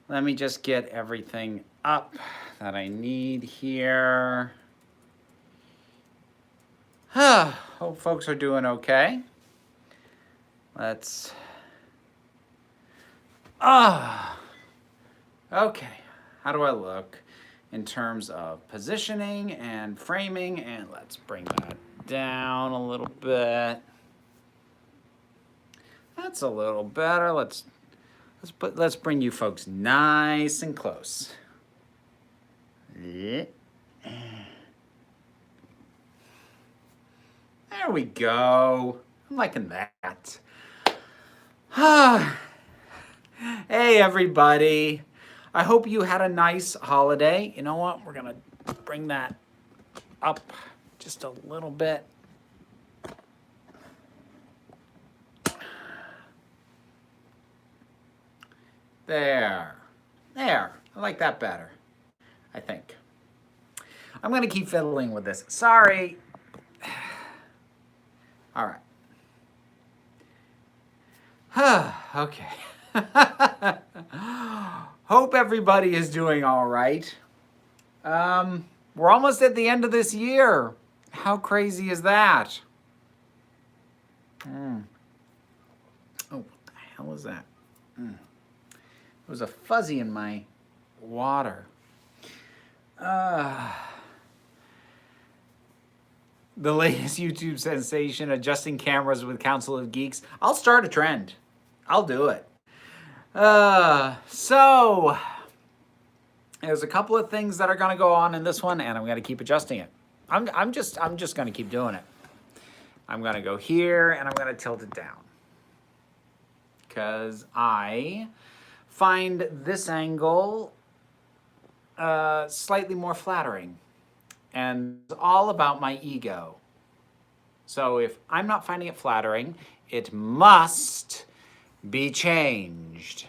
Let me just get everything up that I need here. Hope folks are doing okay. Let's... Okay. How do I look in terms of positioning and framing? And let's bring that down a little bit. That's a little better. Let's bring you folks nice and close. There we go. I'm liking that. Hey everybody. I hope you had a nice holiday. You know what? We're gonna bring that up just a little bit. There. I like that better, I think. I'm gonna keep fiddling with this. Sorry. All right. Okay. Hope everybody is doing all right. We're almost at the end of this year. How crazy is that? Oh, what the hell is that? There was a fuzzy in my water. The latest YouTube sensation, adjusting cameras with Council of Geeks. I'll start a trend. I'll do it. So there's a couple of things that are going to go on in this one, and I'm going to keep adjusting it. I'm just going to keep doing it. I'm going to go here, and I'm going to tilt it down because I find this angle slightly more flattering, and it's all about my ego. So if I'm not finding it flattering, it must be changed.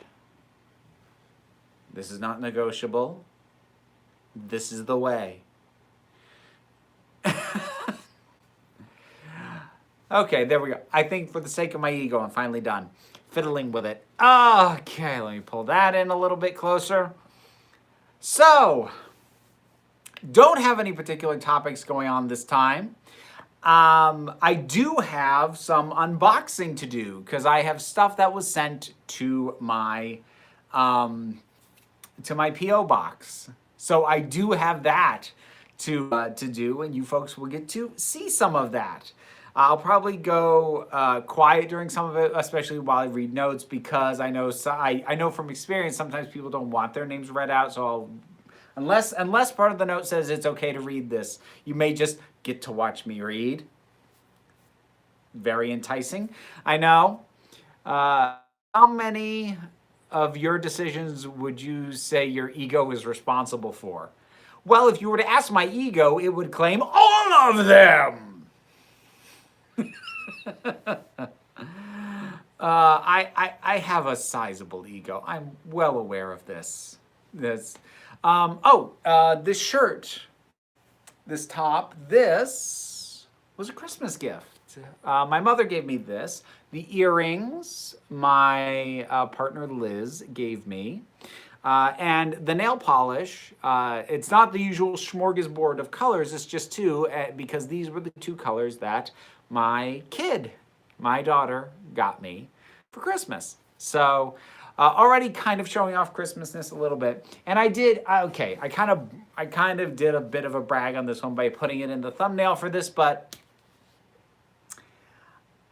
This is not negotiable. This is the way. Okay, there we go. I think for the sake of my ego, I'm finally done fiddling with it. Okay, let me pull that in a little bit closer. So, don't have any particular topics going on this time. I do have some unboxing to do because I have stuff that was sent to my PO box. So I do have that to do, and you folks will get to see some of that. I'll probably go quiet during some of it, especially while I read notes, because I know I know from experience sometimes people don't want their names read out. So unless part of the note says it's okay to read this, you may just get to watch me read. Very enticing, I know. How many of your decisions would you say your ego is responsible for? Well, if you were to ask my ego, it would claim all of them. I have a sizable ego. I'm well aware of this. This shirt, this top, this was a Christmas gift. My mother gave me this. The earrings, my partner Liz gave me. And the nail polish, it's not the usual smorgasbord of colors, it's just two, because these were the two colors that my daughter, got me for Christmas. So already kind of showing off Christmasness a little bit. And I did, okay, I kind of did a bit of a brag on this one by putting it in the thumbnail for this, but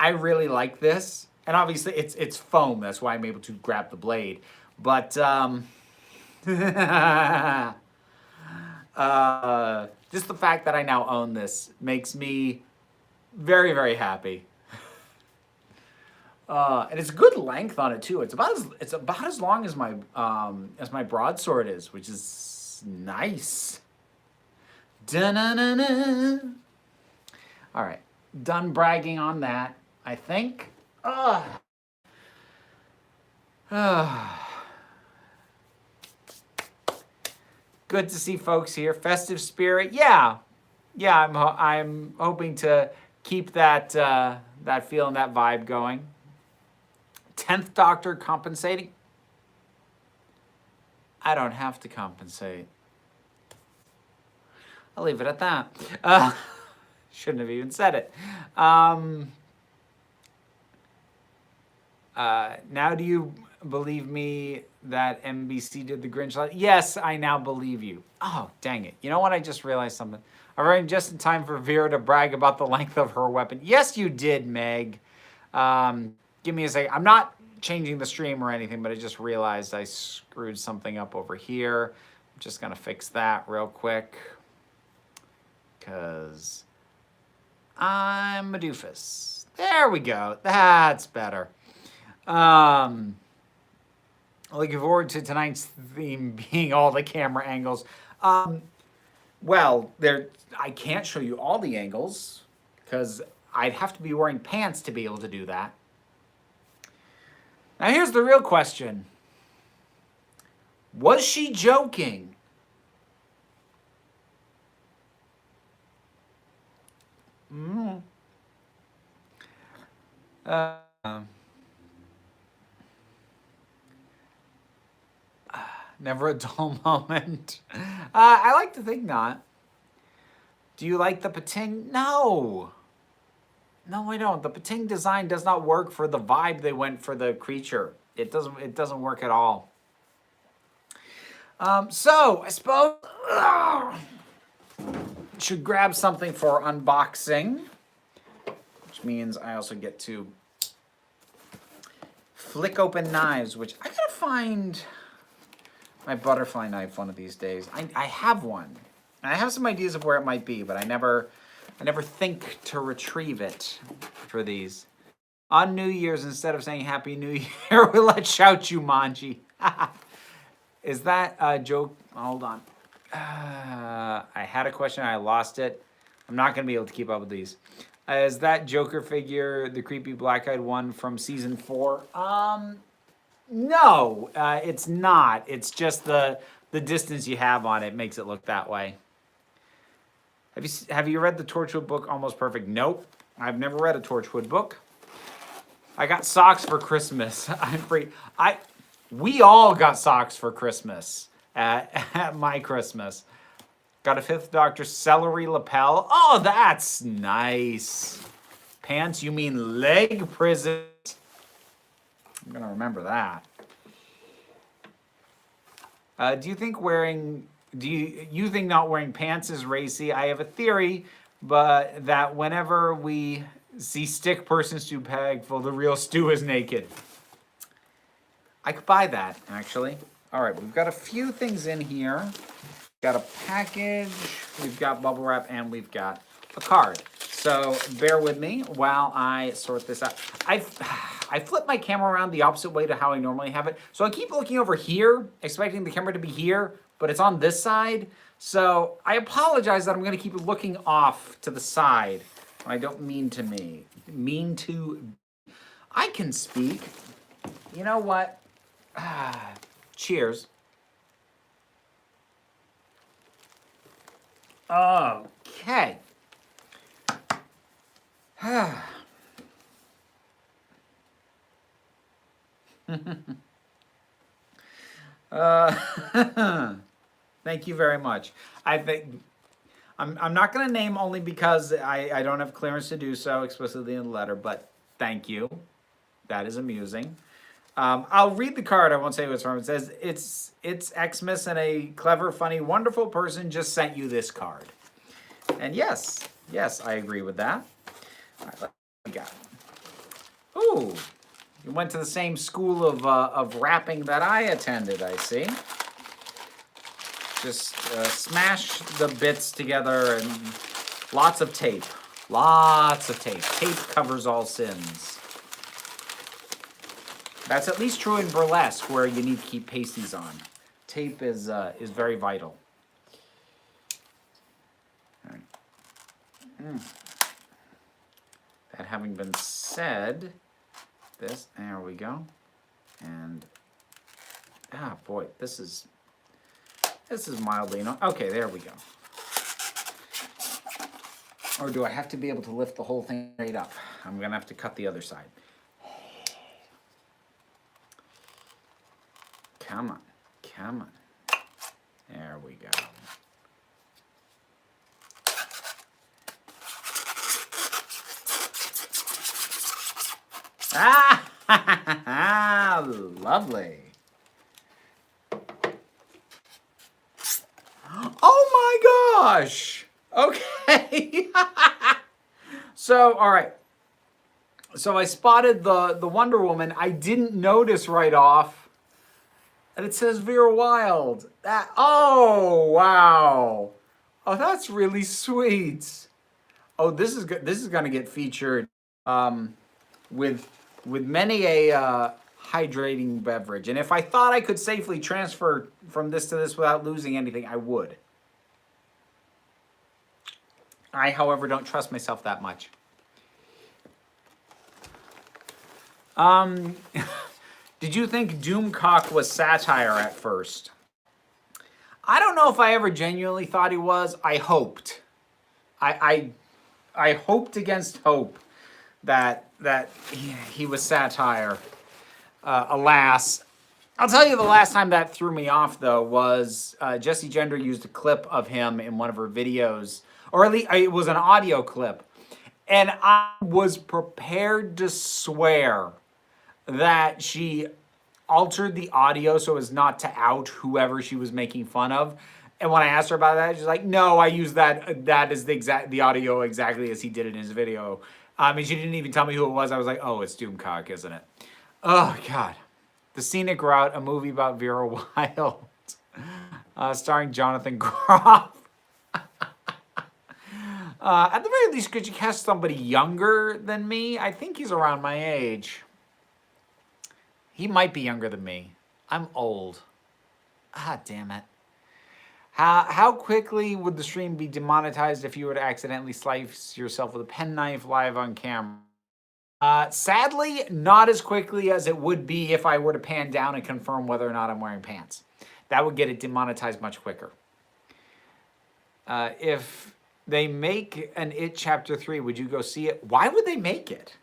I really like this. And obviously it's foam, that's why I'm able to grab the blade. But just the fact that I now own this makes me very, very happy. And it's good length on it too. It's about as long as my broadsword is, which is nice. Da-na-na-na. All right, done bragging on that, I think. Good to see folks here. Festive spirit, yeah. I'm hoping to keep that feel and that vibe going. 10th Doctor compensating. I don't have to compensate. I'll leave it at that. Shouldn't have even said it. Now do you believe me that NBC did the Grinch? Yes, I now believe you. Oh, dang it. You know what? I just realized something. I ran just in time for Vera to brag about the length of her weapon. Yes, you did, Meg. Give me a second. I'm not changing the stream or anything, but I just realized I screwed something up over here. I'm just going to fix that real quick because I'm a doofus. There we go. That's better. Looking forward to tonight's theme being all the camera angles. Well, I can't show you all the angles because I'd have to be wearing pants to be able to do that. Now here's the real question. Was she joking? Never a dull moment. I like to think not. Do you like the pating? No. No, I don't. The pating design does not work for the vibe they went for the creature. It doesn't work at all. So I suppose should grab something for unboxing, which means I also get to flick open knives, which I gotta find my butterfly knife one of these days. I have one. And I have some ideas of where it might be, but I never think to retrieve it for these. On New Year's, instead of saying Happy New Year, let's shout Jumanji. Is that a joke? Hold on. I had a question, I lost it. I'm not gonna be able to keep up with these. Is that Joker figure the creepy black-eyed one from season 4? No, it's not. It's just the distance you have on it makes it look that way. Have you read the Torchwood book, Almost Perfect? Nope. I've never read a Torchwood book. I got socks for Christmas. I'm free. We all got socks for Christmas at my Christmas. Got a Fifth Doctor celery lapel. Oh, that's nice. Pants, you mean leg prison. I'm gonna remember that. Do you think not wearing pants is racy? I have a theory, but that whenever we see stick persons to bag full, the real Stu is naked. I could buy that, actually. All right, we've got a few things in here. We've got a package, we've got bubble wrap, and we've got a card. So bear with me while I sort this out. I flip my camera around the opposite way to how I normally have it. So I keep looking over here, expecting the camera to be here, but it's on this side. So I apologize that I'm gonna keep looking off to the side. I don't mean to I can speak. You know what? Cheers. Okay. Thank you very much. I think I'm not going to name only because I don't have clearance to do so explicitly in the letter, but thank you. That is amusing. I'll read the card. I won't say what's from. It says, it's Xmas and a clever, funny, wonderful person just sent you this card. And yes, I agree with that. All right, what we got? Ooh, you went to the same school of rapping that I attended, I see. Just smash the bits together and lots of tape. Lots of tape. Tape covers all sins. That's at least true in burlesque, where you need to keep pasties on. Tape is very vital. All right. That having been said, there we go. And, boy, this is mildly, okay, there we go. Or do I have to be able to lift the whole thing straight up? I'm gonna have to cut the other side. Come on. There we go. Ah, lovely. Oh my gosh. Okay. So, all right. So I spotted the Wonder Woman. I didn't notice right off. And it says Vera Wild. That, oh, wow. Oh, that's really sweet. Oh, this is good. This is going to get featured with many a hydrating beverage. And if I thought I could safely transfer from this to this without losing anything, I would. I, however, don't trust myself that much. Did you think Doomcock was satire at first? I don't know if I ever genuinely thought he was. I hoped. I hoped against hope that he was satire. Alas, I'll tell you the last time that threw me off though was Jessie Gender used a clip of him in one of her videos, or at least it was an audio clip, and I was prepared to swear that she altered the audio so as not to out whoever she was making fun of. And when I asked her about that, she's like, "No, I used that is the audio exactly as he did it in his video." And she didn't even tell me who it was. I was like, "Oh, it's Doomcock, isn't it?" Oh God, The Scenic Route, a movie about Vera Wild, starring Jonathan Groff. At the very least, could you cast somebody younger than me? I think he's around my age. He might be younger than me. I'm old. Ah, damn it. How quickly would the stream be demonetized if you were to accidentally slice yourself with a penknife live on camera? Sadly, not as quickly as it would be if I were to pan down and confirm whether or not I'm wearing pants. That would get it demonetized much quicker. If they make an It Chapter 3, would you go see it? Why would they make it?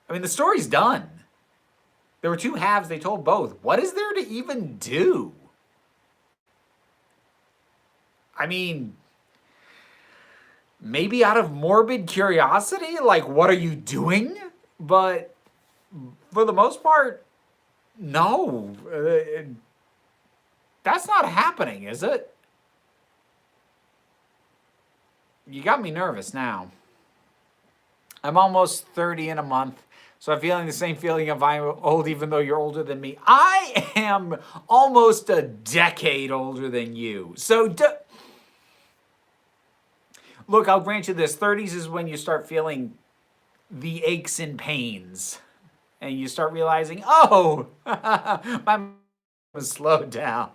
I mean, the story's done. There were two halves. They told both. What is there to even do? I mean, maybe out of morbid curiosity, like, what are you doing? But for the most part, no. That's not happening, is it? You got me nervous now. I'm almost 30 in a month. So I'm feeling the same feeling of I'm old even though you're older than me. I am almost a decade older than you. So look, I'll grant you this. 30s is when you start feeling the aches and pains. And you start realizing, oh, my mind was slowed down.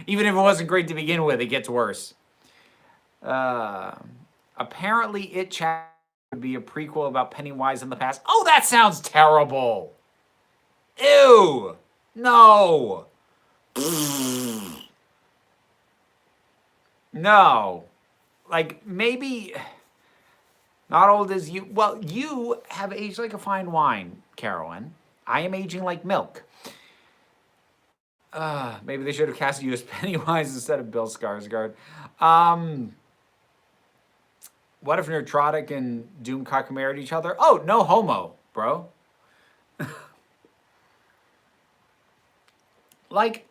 Even if it wasn't great to begin with, it gets worse. Apparently, It Chapter would be a prequel about Pennywise in the past. Oh, that sounds terrible. Ew. No. No. Like, maybe not old as you. Well, you have aged like a fine wine, Carolyn. I am aging like milk. Maybe they should have casted you as Pennywise instead of Bill Skarsgård. What if Neutrotic and Doomcock married each other? Oh, no homo, bro. Like,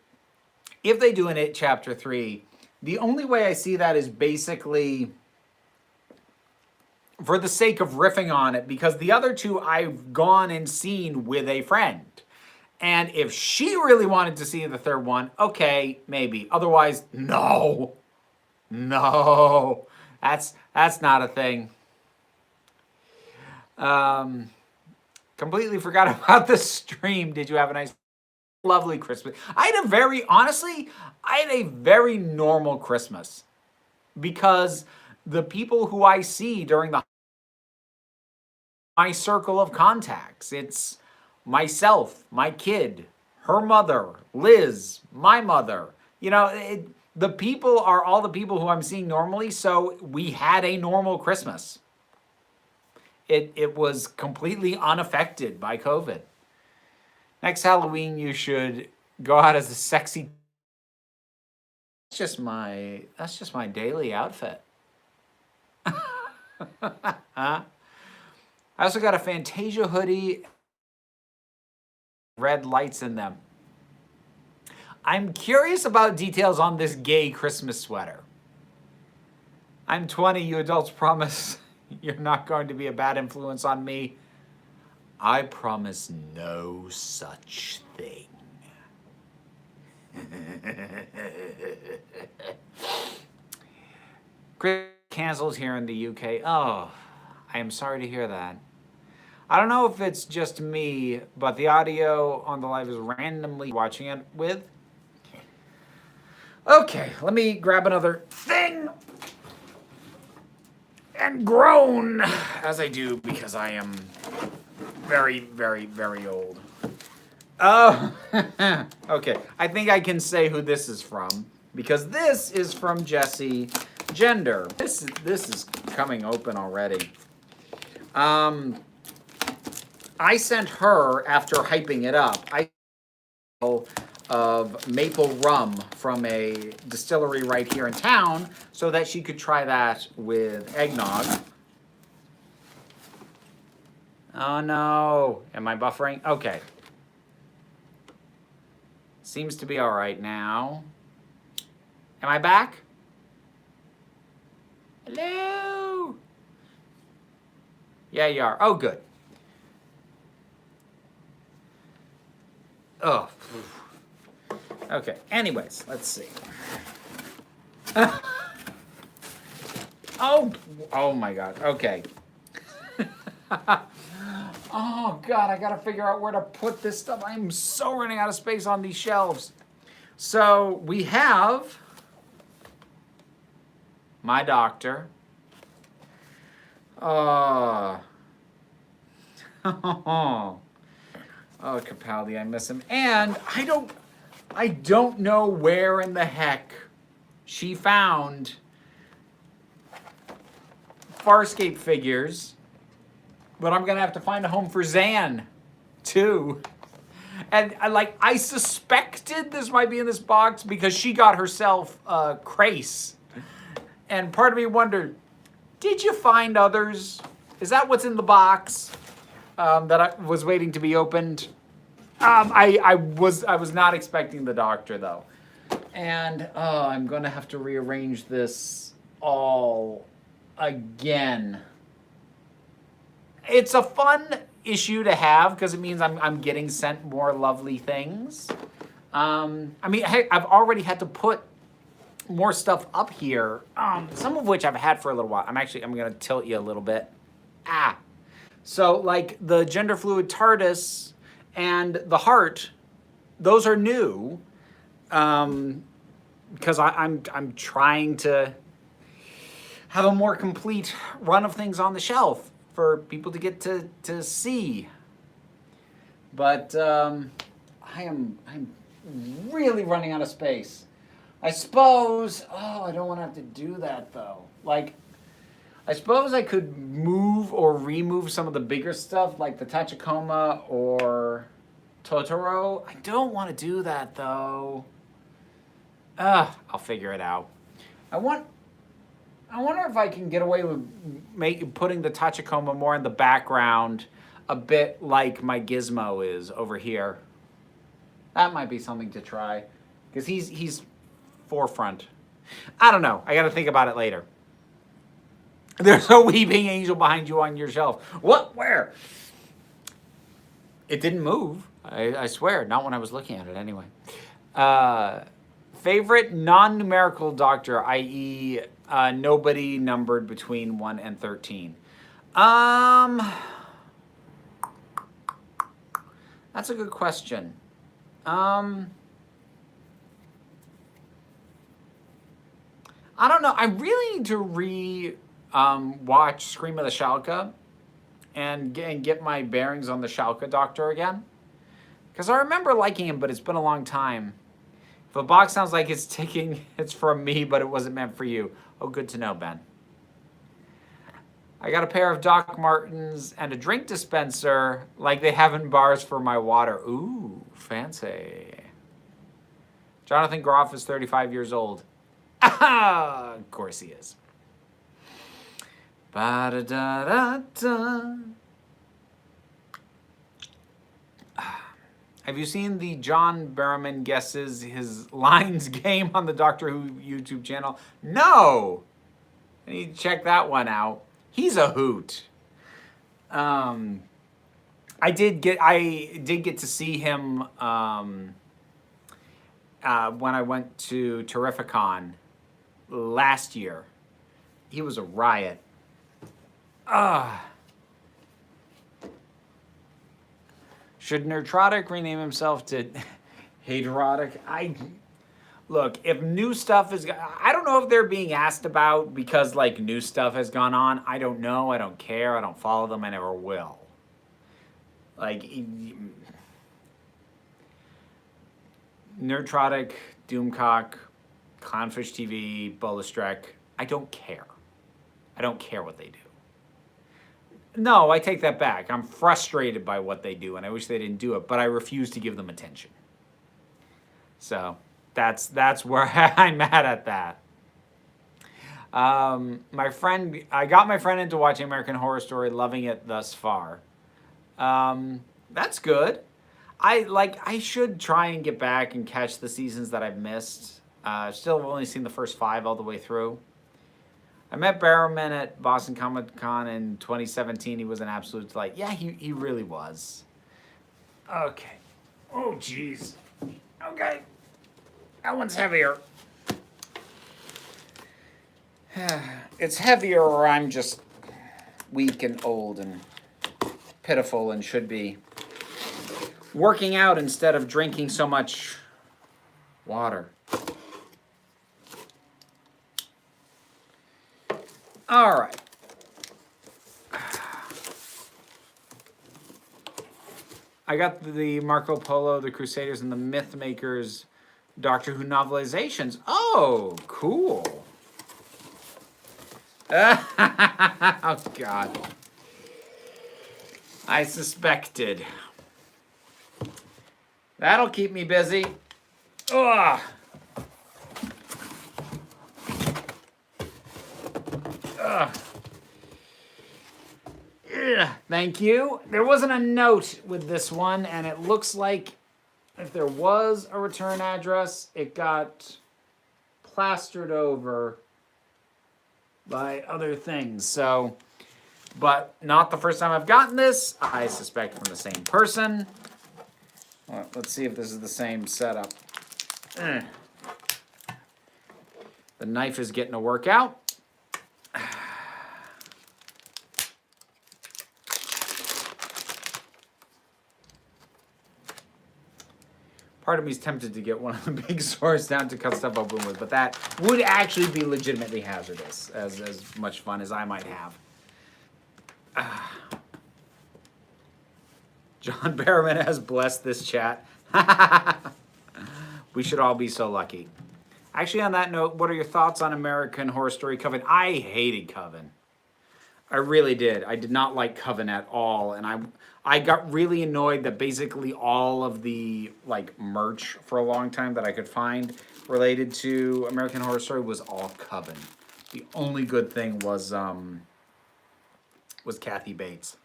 if they do an It Chapter 3, the only way I see that is basically for the sake of riffing on it, because the other two I've gone and seen with a friend. And if she really wanted to see the third one, okay, maybe. Otherwise, no. No. That's not a thing. Completely forgot about the stream. Did you have a nice, lovely Christmas? I had a very normal Christmas. Because the people who I see during my circle of contacts, it's myself, my kid, her mother, Liz, my mother. You know, the people are all the people who I'm seeing normally, so we had a normal Christmas. It was completely unaffected by COVID. Next Halloween, you should go out as a sexy That's just my daily outfit. I also got a Fantasia hoodie, red lights in them. I'm curious about details on this gay Christmas sweater. I'm 20, you adults promise you're not going to be a bad influence on me. I promise no such thing. Chris canceled here in the UK. Oh, I am sorry to hear that. I don't know if it's just me, but the audio on the live is randomly watching it with. Okay, let me grab another thing and groan as I do because I am very, very, very old. Oh, okay. I think I can say who this is from because this is from Jessie Gender. This is coming open already. I sent her after hyping it up. Of maple rum from a distillery right here in town so that she could try that with eggnog. Oh no, am I buffering? Okay. Seems to be all right now. Am I back? Hello? Yeah, you are. Oh, good. Oh. Okay, anyways, let's see. Oh my God, okay. Oh God, I gotta figure out where to put this stuff. I'm so running out of space on these shelves. So we have my doctor. Oh, Capaldi, I miss him. And I don't know where in the heck she found Farscape figures, but I'm gonna have to find a home for Zan too. And I suspected this might be in this box because she got herself Crace. And part of me wondered, did you find others? Is that what's in the box that I was waiting to be opened? I was not expecting the doctor though. And I'm gonna have to rearrange this all again. It's a fun issue to have because it means I'm getting sent more lovely things. I mean, hey, I've already had to put more stuff up here, some of which I've had for a little while. I'm gonna tilt you a little bit. So like the gender fluid TARDIS and the heart, those are new, because I'm trying to have a more complete run of things on the shelf for people to get to see. But I'm really running out of space. I suppose, I don't want to have to do that though. Like, I suppose I could move or remove some of the bigger stuff like the Tachikoma or Totoro. I don't want to do that though. I'll figure it out. I wonder if I can get away with putting the Tachikoma more in the background, a bit like my Gizmo is over here. That might be something to try, because he's forefront. I don't know. I got to think about it later. There's a weeping angel behind you on your shelf. What? Where? It didn't move. I swear. Not when I was looking at it anyway. Favorite non-numerical doctor, i.e. Nobody numbered between 1 and 13. That's a good question. I don't know. I really need to watch Scream of the Shalka and get my bearings on the Shalka doctor again. Because I remember liking him, but it's been a long time. If a box sounds like it's ticking, it's from me, but it wasn't meant for you. Oh, good to know, Ben. I got a pair of Doc Martens and a drink dispenser like they have in bars for my water. Ooh, fancy. Jonathan Groff is 35 years old. Of course he is. Ba-da-da-da-da. Have you seen the John Barrowman guesses his lines game on the Doctor Who YouTube channel? No! I need to check that one out. He's a hoot. I did get to see him when I went to Terrificon last year. He was a riot. Should Nerdrotic rename himself to Haterotic? Look, if new stuff is... I don't know if they're being asked about because, like, new stuff has gone on. I don't know. I don't care. I don't follow them. I never will. Like, Nerdrotic, Doomcock, Clownfish TV, Bolastrek, I don't care. I don't care what they do. No, I take that back. I'm frustrated by what they do, and I wish they didn't do it, but I refuse to give them attention. So that's where I'm at that. I got my friend into watching American Horror Story, loving it thus far. That's good. I should try and get back and catch the seasons that I've missed. Still have only seen the first 5 all the way through. I met Barrowman at Boston Comic Con in 2017. He was an absolute delight. Yeah, he really was. Okay. Oh, jeez. Okay. That one's heavier. It's heavier, or I'm just weak and old and pitiful and should be working out instead of drinking so much water. All right. I got the Marco Polo, the Crusaders, and the Mythmakers Doctor Who novelizations. Oh, cool. Oh, God. I suspected. That'll keep me busy. Ugh. Thank you. There wasn't a note with this one, and it looks like if there was a return address, it got plastered over by other things. So, but not the first time I've gotten this. I suspect from the same person. Well, let's see if this is the same setup. The knife is getting a workout. Part of me is tempted to get one of the big swords down to cut stuff open with, but that would actually be legitimately hazardous, as much fun as I might have. John Barrowman has blessed this chat. We should all be so lucky. Actually, on that note, what are your thoughts on American Horror Story Coven? I hated Coven. I really did. I did not like Coven at all, and I got really annoyed that basically all of the like merch for a long time that I could find related to American Horror Story was all Coven. The only good thing was Kathy Bates.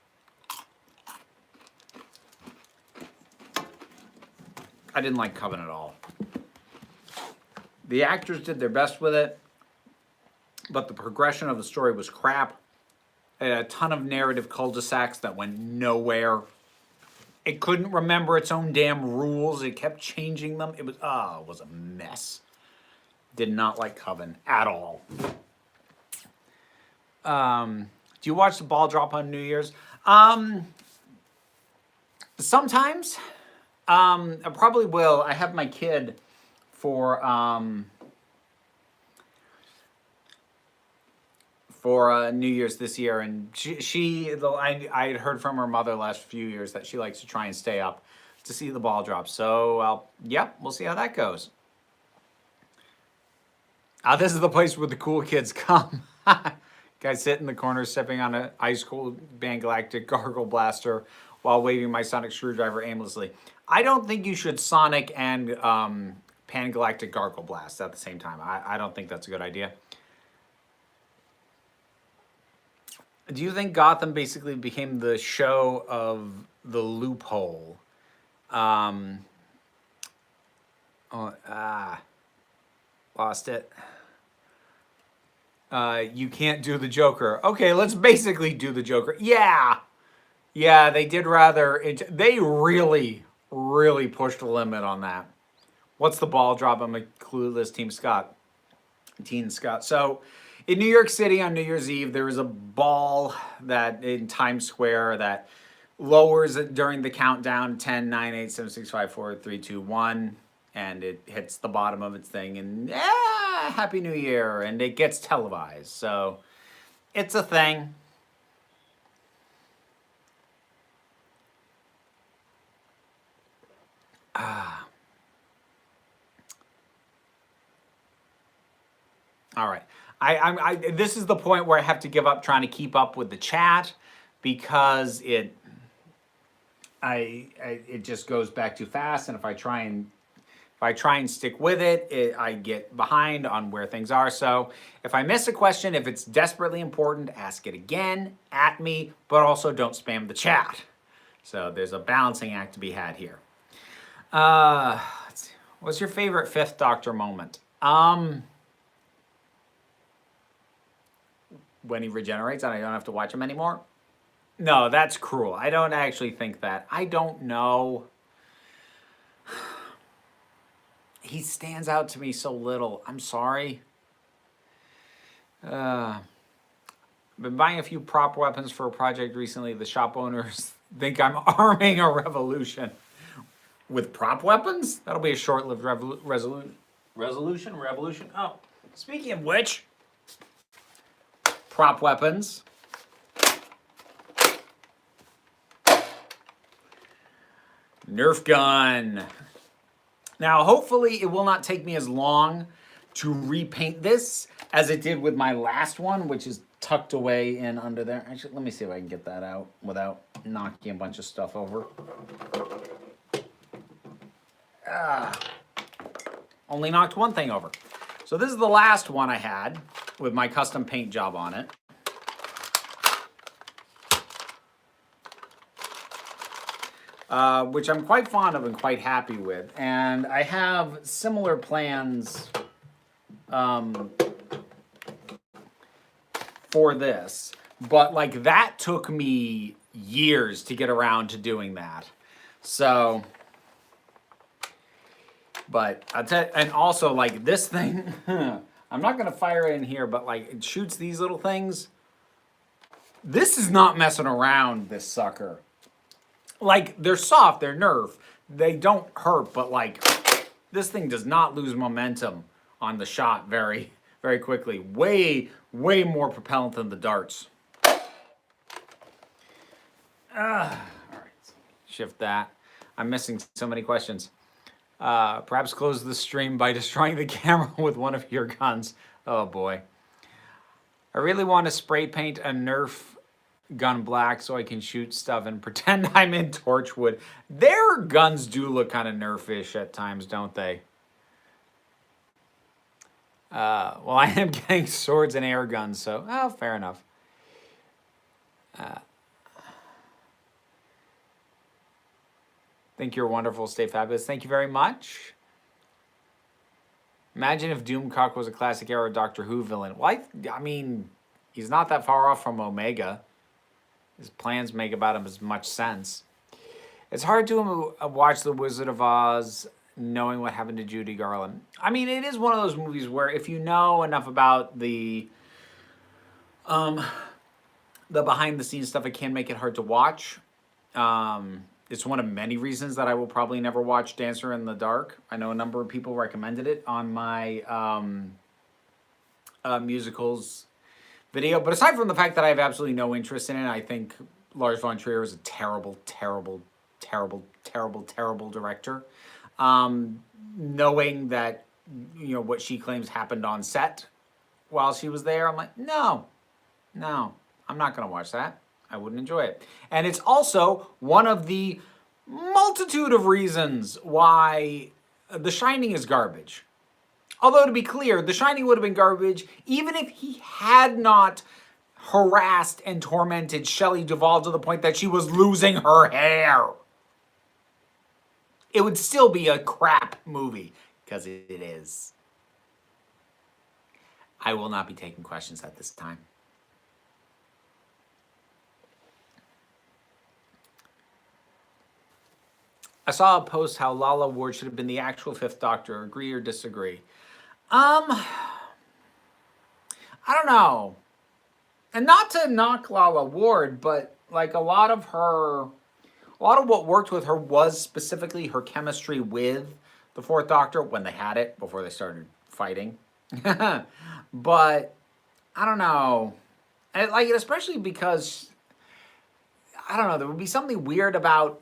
I didn't like Coven at all. The actors did their best with it, but the progression of the story was crap. It had a ton of narrative cul-de-sacs that went nowhere. It couldn't remember its own damn rules. It kept changing them. It was a mess. Did not like Coven at all. Do you watch The Ball Drop on New Year's? Sometimes. I probably will. I have my kid for New Year's this year, and I had heard from her mother last few years that she likes to try and stay up to see the ball drop. So, we'll see how that goes. This is the place where the cool kids come. Guys sit in the corner sipping on an ice cold Bang Galactic Gargle Blaster while waving my sonic screwdriver aimlessly. I don't think you should sonic and Pangalactic Gargle Blast at the same time. I don't think that's a good idea. Do you think Gotham basically became the show of the loophole? Lost it. You can't do the Joker. Okay, let's basically do the Joker. Yeah, they did rather. They really pushed the limit on that. What's the ball drop? I'm a clueless Team Scott. So, in New York City on New Year's Eve, there was a ball that in Times Square that lowers it during the countdown 10, 9, 8, 7, 6, 5, 4, 3, 2, 1. And it hits the bottom of its thing, and Happy New Year, and it gets televised. So it's a thing. All right. This is the point where I have to give up trying to keep up with the chat because it just goes back too fast, and if I try and stick with it, I get behind on where things are. So if I miss a question, if it's desperately important, ask it again at me, but also don't spam the chat. So there's a balancing act to be had here. Let's see. What's your favorite Fifth Doctor moment? When he regenerates and I don't have to watch him anymore? No, that's cruel. I don't actually think that. I don't know. He stands out to me so little. I'm sorry. I've been buying a few prop weapons for a project recently. The shop owners think I'm arming a revolution. With prop weapons? That'll be a short-lived revolution. Oh, speaking of which, prop weapons. Nerf gun. Now, hopefully, it will not take me as long to repaint this as it did with my last one, which is tucked away in under there. Actually, let me see if I can get that out without knocking a bunch of stuff over. Only knocked one thing over. So this is the last one I had with my custom paint job on it. Which I'm quite fond of and quite happy with. And I have similar plans for this. But like that took me years to get around to doing that. So, but I'll tell you, and also like this thing, I'm not gonna fire it in here, but like it shoots these little things. This is not messing around, this sucker. Like, they're soft, they're Nerf. They don't hurt, but like, this thing does not lose momentum on the shot very, very quickly. Way more propellant than the darts. All right, shift that. I'm missing so many questions. Perhaps close the stream by destroying the camera with one of your guns. Oh boy. I really want to spray paint a Nerf gun black so I can shoot stuff and pretend I'm in Torchwood. Their guns do look kind of Nerf-ish at times, don't they? Well, I am getting swords and air guns, so, oh, fair enough. Think you're wonderful. Stay fabulous. Thank you very much. Imagine if Doomcock was a classic era Doctor Who villain. Well, I mean, he's not that far off from Omega. His plans make about him as much sense. It's hard to watch The Wizard of Oz knowing what happened to Judy Garland. I mean, it is one of those movies where if you know enough about the behind-the-scenes stuff, it can make it hard to watch. It's one of many reasons that I will probably never watch Dancer in the Dark. I know a number of people recommended it on my musicals video. But aside from the fact that I have absolutely no interest in it, I think Lars von Trier is a terrible director. Knowing that, you know, what she claims happened on set while she was there, I'm like, no, I'm not going to watch that. I wouldn't enjoy it. And it's also one of the multitude of reasons why The Shining is garbage. Although, to be clear, The Shining would have been garbage even if he had not harassed and tormented Shelley Duvall to the point that she was losing her hair. It would still be a crap movie, because it is. I will not be taking questions at this time. I saw a post how Lala Ward should have been the actual Fifth Doctor. Agree or disagree? I don't know. And not to knock Lala Ward, but like a lot of what worked with her was specifically her chemistry with the Fourth Doctor when they had it, before they started fighting. But I don't know. I like it especially because, I don't know, there would be something weird about,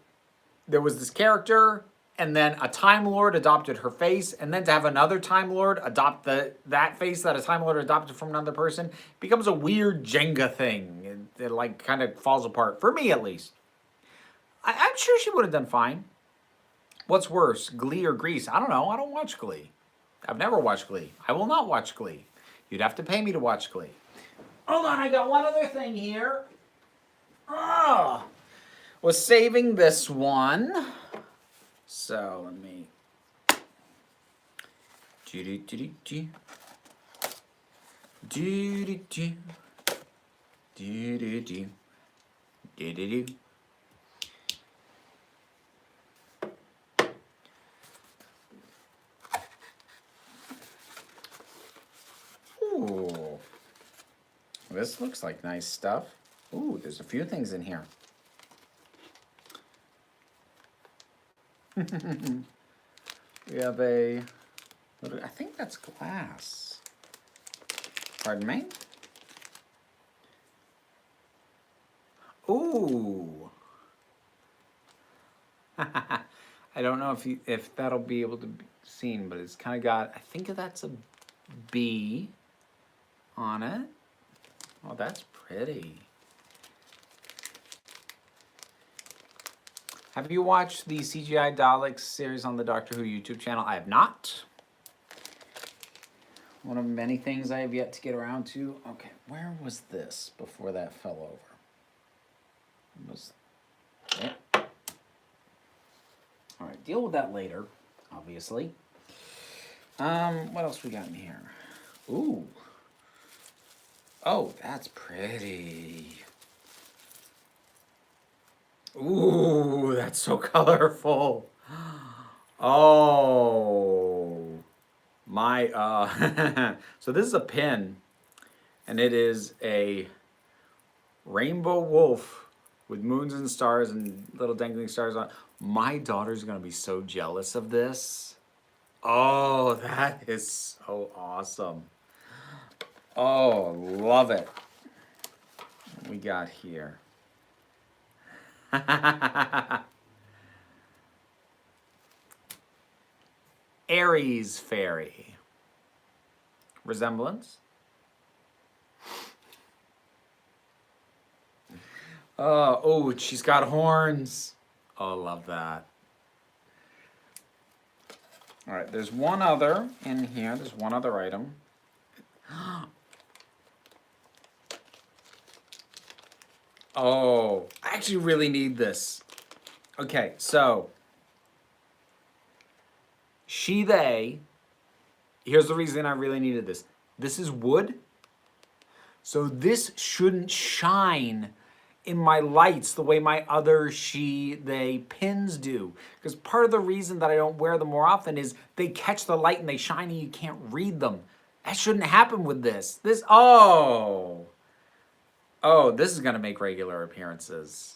there was this character, and then a Time Lord adopted her face, and then to have another Time Lord adopt that face that a Time Lord adopted from another person becomes a weird Jenga thing. It like kind of falls apart, for me at least. I'm sure she would have done fine. What's worse, Glee or Grease? I don't know. I don't watch Glee. I've never watched Glee. I will not watch Glee. You'd have to pay me to watch Glee. Hold on, I got one other thing here. Oh, was saving this one. So let me. Ooh, this looks like nice stuff. Ooh, there's a few things in here. We have I think that's glass. Pardon me? Ooh. I don't know if that'll be able to be seen, but it's kind of got, I think that's a bee on it. Oh, that's pretty. Have you watched the CGI Daleks series on the Doctor Who YouTube channel? I have not. One of many things I have yet to get around to. Okay, where was this before that fell over? It was it. All right, deal with that later, obviously. What else we got in here? Ooh. Oh, that's pretty. Ooh, that's so colorful. Oh, my, so this is a pin, and it is a rainbow wolf with moons and stars and little dangling stars on. My daughter's gonna be so jealous of this. Oh, that is so awesome. Oh, love it. What we got here? Aries fairy. Resemblance? Oh, she's got horns. Oh, love that. All right, there's one other in here. There's one other item. Oh, I actually really need this. Okay, so she, they, here's the reason I really needed this. This is wood, so this shouldn't shine in my lights the way my other she, they pins do. Because part of the reason that I don't wear them more often is they catch the light and they shine and you can't read them. That shouldn't happen with this. Oh, this is gonna make regular appearances.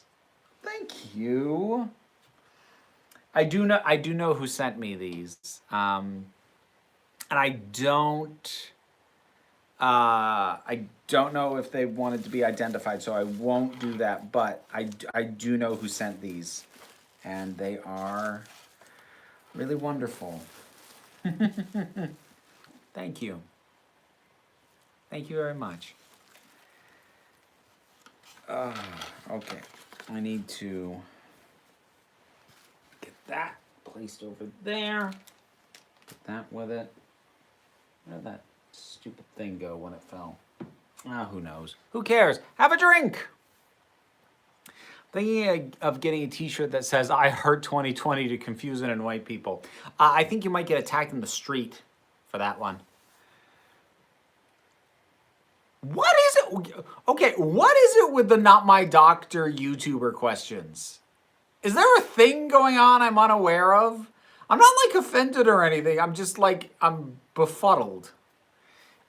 Thank you. I do know who sent me these. And I don't know if they wanted to be identified, so I won't do that, but I do know who sent these, and they are really wonderful. Thank you. Thank you very much. Okay, I need to get that placed over there. Put that with it. Where did that stupid thing go when it fell? Ah, who knows? Who cares? Have a drink! Thinking of getting a t-shirt that says, I heard 2020 to confuse and annoy people. I think you might get attacked in the street for that one. What is it? Okay, what is it with the Not My Doctor YouTuber questions? Is there a thing going on I'm unaware of? I'm not like offended or anything. I'm just like, I'm befuddled.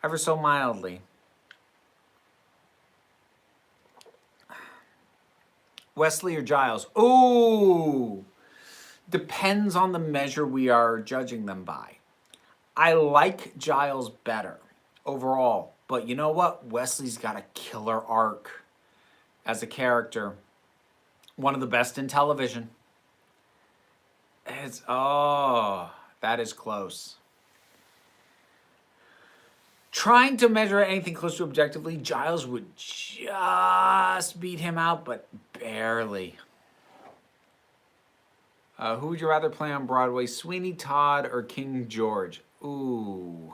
Ever so mildly. Wesley or Giles? Ooh! Depends on the measure we are judging them by. I like Giles better overall. But you know what? Wesley's got a killer arc as a character. One of the best in television. That is close. Trying to measure anything close to objectively, Giles would just beat him out, but barely. Who would you rather play on Broadway, Sweeney Todd or King George? Ooh.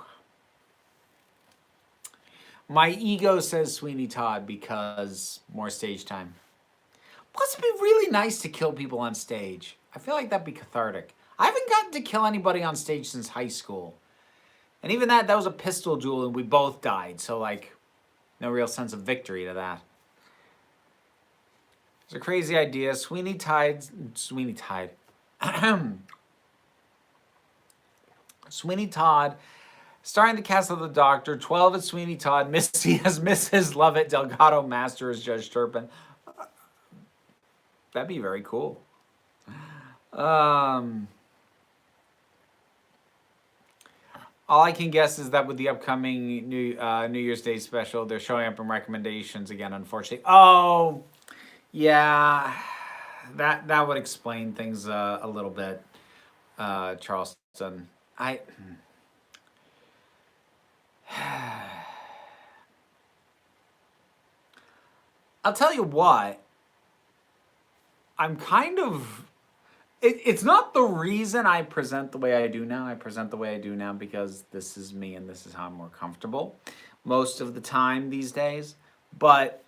My ego says Sweeney Todd because more stage time. Plus, it'd be really nice to kill people on stage. I feel like that'd be cathartic. I haven't gotten to kill anybody on stage since high school. And even that was a pistol duel and we both died. So, like, no real sense of victory to that. It's a crazy idea. Sweeney Todd. Sweeney Todd, starring the cast of The Doctor, 12 as Sweeney Todd, Misty as Mrs. Lovett, Delgado Master as Judge Turpin. That'd be very cool. All I can guess is that with the upcoming New Year's Day special, they're showing up in recommendations again, unfortunately. Oh, yeah. That would explain things a little bit, Charleston. I'll tell you what. I'm kind of... It's not the reason I present the way I do now. I present the way I do now because this is me and this is how I'm more comfortable most of the time these days. But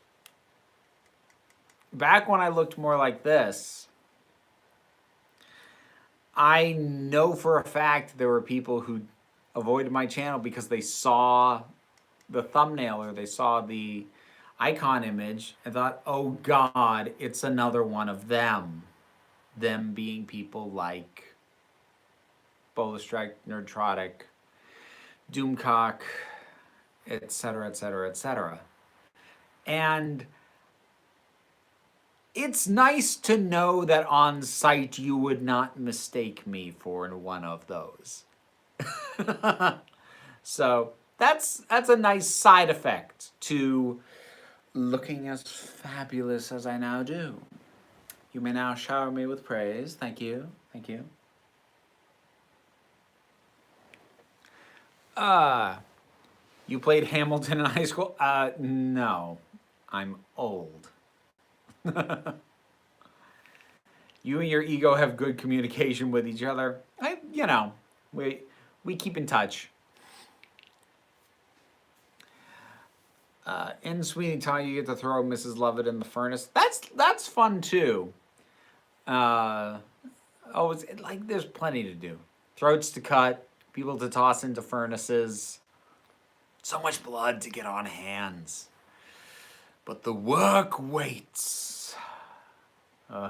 back when I looked more like this, I know for a fact there were people who avoided my channel because they saw the thumbnail or they saw the icon image and thought, oh God, it's another one of them. Them being people like Bolastrike, Nerdtrotic, Doomcock, etc., etc., etc. And it's nice to know that on site you would not mistake me for one of those. So that's a nice side effect to looking as fabulous as I now do. You may now shower me with praise. Thank you. Thank you. You played Hamilton in high school? No. I'm old. You and your ego have good communication with each other. We keep in touch. In Sweeney Todd, you get to throw Mrs. Lovett in the furnace. That's fun too. There's plenty to do. Throats to cut, people to toss into furnaces. So much blood to get on hands. But the work waits. And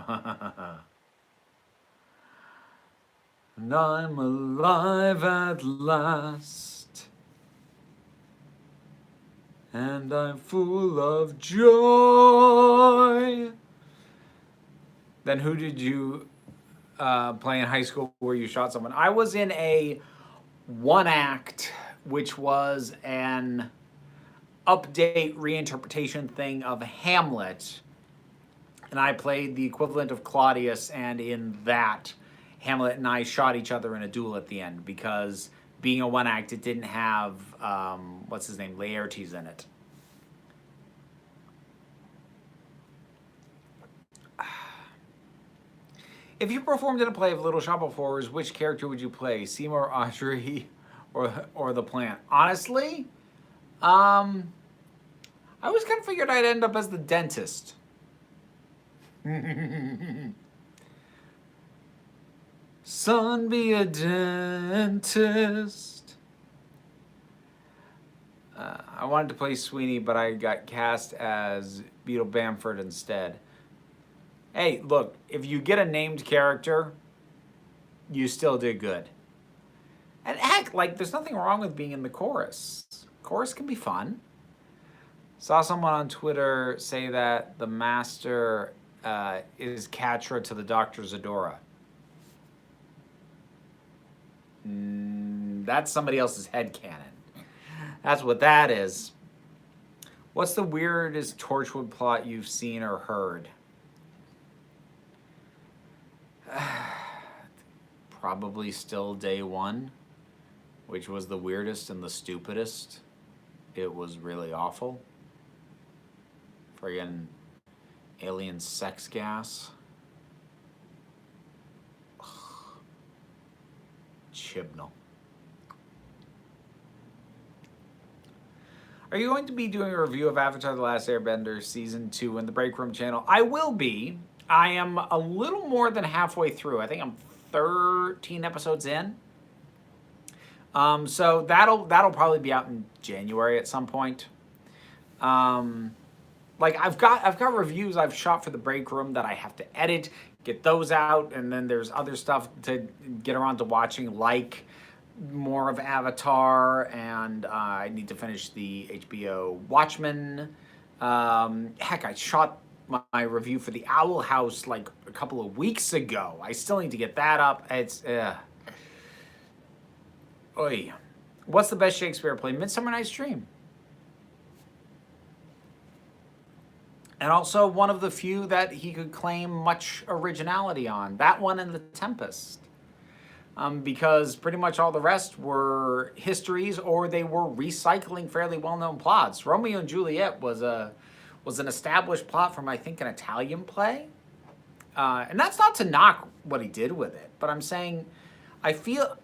I'm alive at last. And I'm full of joy. Then who did you play in high school where you shot someone? I was in a one act, which was an update reinterpretation thing of Hamlet. And I played the equivalent of Claudius, and in that, Hamlet and I shot each other in a duel at the end because being a one act, it didn't have, what's his name, Laertes in it. If you performed in a play of Little Shop of Horrors, which character would you play? Seymour, Audrey, or the plant? Honestly, I always kind of figured I'd end up as the dentist. Son, be a dentist. I wanted to play Sweeney, but I got cast as Beetle Bamford instead. Hey, look, if you get a named character, you still did good. And heck, like, there's nothing wrong with being in the chorus. Chorus can be fun. Saw someone on Twitter say that the master is Catra to the Doctor's Adora. That's somebody else's headcanon. That's what that is. What's the weirdest Torchwood plot you've seen or heard? Probably still Day One, which was the weirdest and the stupidest. It was really awful. Friggin' alien sex gas. Ugh. Chibnall. Are you going to be doing a review of Avatar: The Last Airbender Season 2 in the Break Room channel? I will be. I am a little more than halfway through. I think I'm 13 episodes in. So that'll probably be out in January at some point. Like I've got reviews I've shot for the Break Room that I have to edit, get those out, and then there's other stuff to get around to watching, like more of Avatar, and I need to finish the HBO Watchmen. Heck, I shot my review for the Owl House like a couple of weeks ago. I still need to get that up. It's Oy. What's the best Shakespeare play? Midsummer Night's Dream. And also one of the few that he could claim much originality on. That one and The Tempest. Because pretty much all the rest were histories, or they were recycling fairly well-known plots. Romeo and Juliet was an established plot from, I think, an Italian play. And that's not to knock what he did with it, but I'm saying I feel,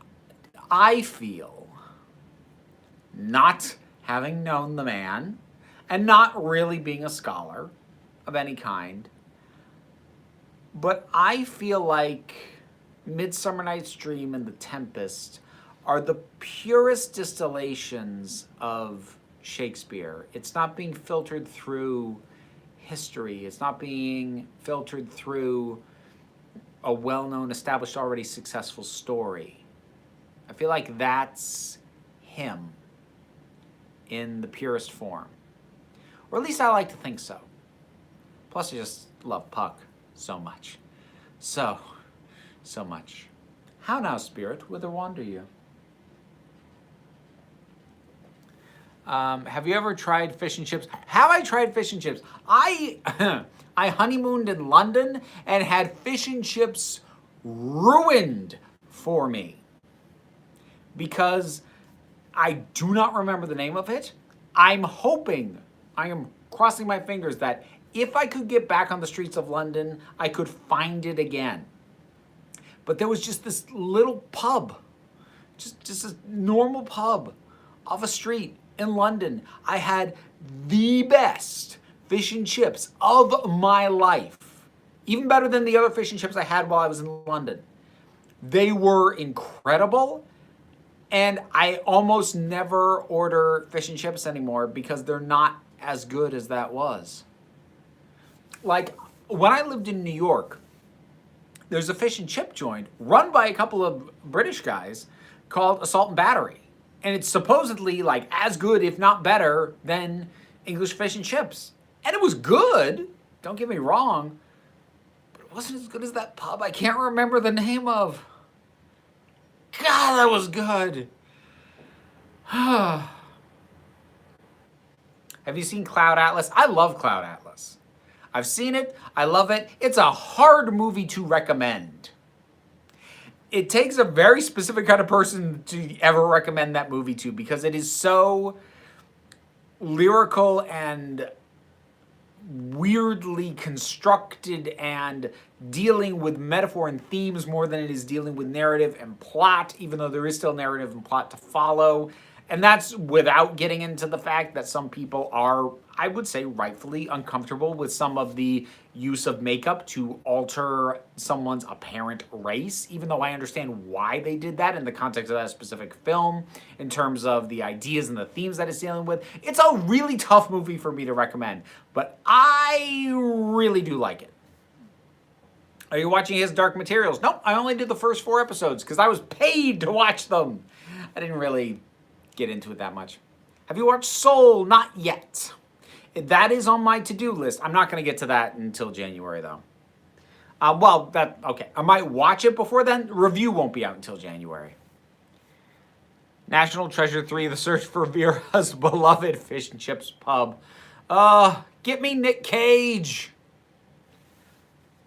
not having known the man and not really being a scholar of any kind, but I feel like Midsummer Night's Dream and The Tempest are the purest distillations of Shakespeare. It's not being filtered through history. It's not being filtered through a well-known, established, already successful story. I feel like that's him in the purest form. Or at least I like to think so. Plus, I just love Puck so much. So much. How now, Spirit? Whither wander you? Have you ever tried fish and chips? Have I tried fish and chips? I honeymooned in London and had fish and chips ruined for me because I do not remember the name of it. I'm hoping, I am crossing my fingers that if I could get back on the streets of London, I could find it again. But there was just this little pub, just a normal pub off a street in London. I had the best fish and chips of my life. Even better than the other fish and chips I had while I was in London. They were incredible. And I almost never order fish and chips anymore because they're not as good as that was. Like, when I lived in New York, there's a fish and chip joint run by a couple of British guys called Assault and Battery. And it's supposedly like as good, if not better, than English fish and chips. And it was good, don't get me wrong, but it wasn't as good as that pub I can't remember the name of. God, that was good. Have you seen Cloud Atlas? I love Cloud Atlas. I've seen it. I love it. It's a hard movie to recommend. It takes a very specific kind of person to ever recommend that movie to because it is so lyrical and weirdly constructed and dealing with metaphor and themes more than it is dealing with narrative and plot, even though there is still narrative and plot to follow. And that's without getting into the fact that some people are, I would say, rightfully uncomfortable with some of the use of makeup to alter someone's apparent race, even though I understand why they did that in the context of that specific film, in terms of the ideas and the themes that it's dealing with. It's a really tough movie for me to recommend, but I really do like it. Are you watching his Dark Materials? Nope, I only did the first 4 episodes because I was paid to watch them. I didn't really get into it that much. Have you watched Soul? Not yet. That is on my to-do list. I'm not going to get to that until January, though. Okay. I might watch it before then. Review won't be out until January. National Treasure 3, The Search for Vera's Beloved Fish and Chips Pub. Get me Nick Cage.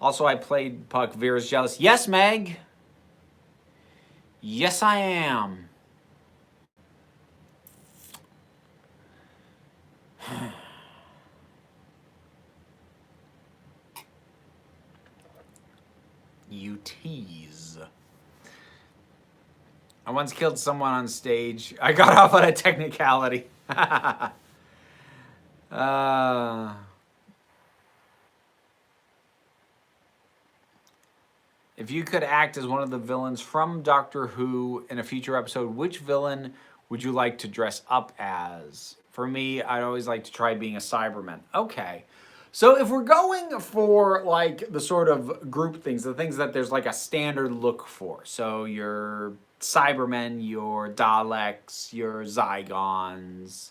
Also, I played Puck. Vera's jealous. Yes, Meg. Yes, I am. You tease. I once killed someone on stage. I got off on a technicality. If you could act as one of the villains from Doctor Who in a future episode, which villain would you like to dress up as? For me, I'd always like to try being a Cyberman. Okay. So if we're going for like the sort of group things, the things that there's like a standard look for. So your Cybermen, your Daleks, your Zygons,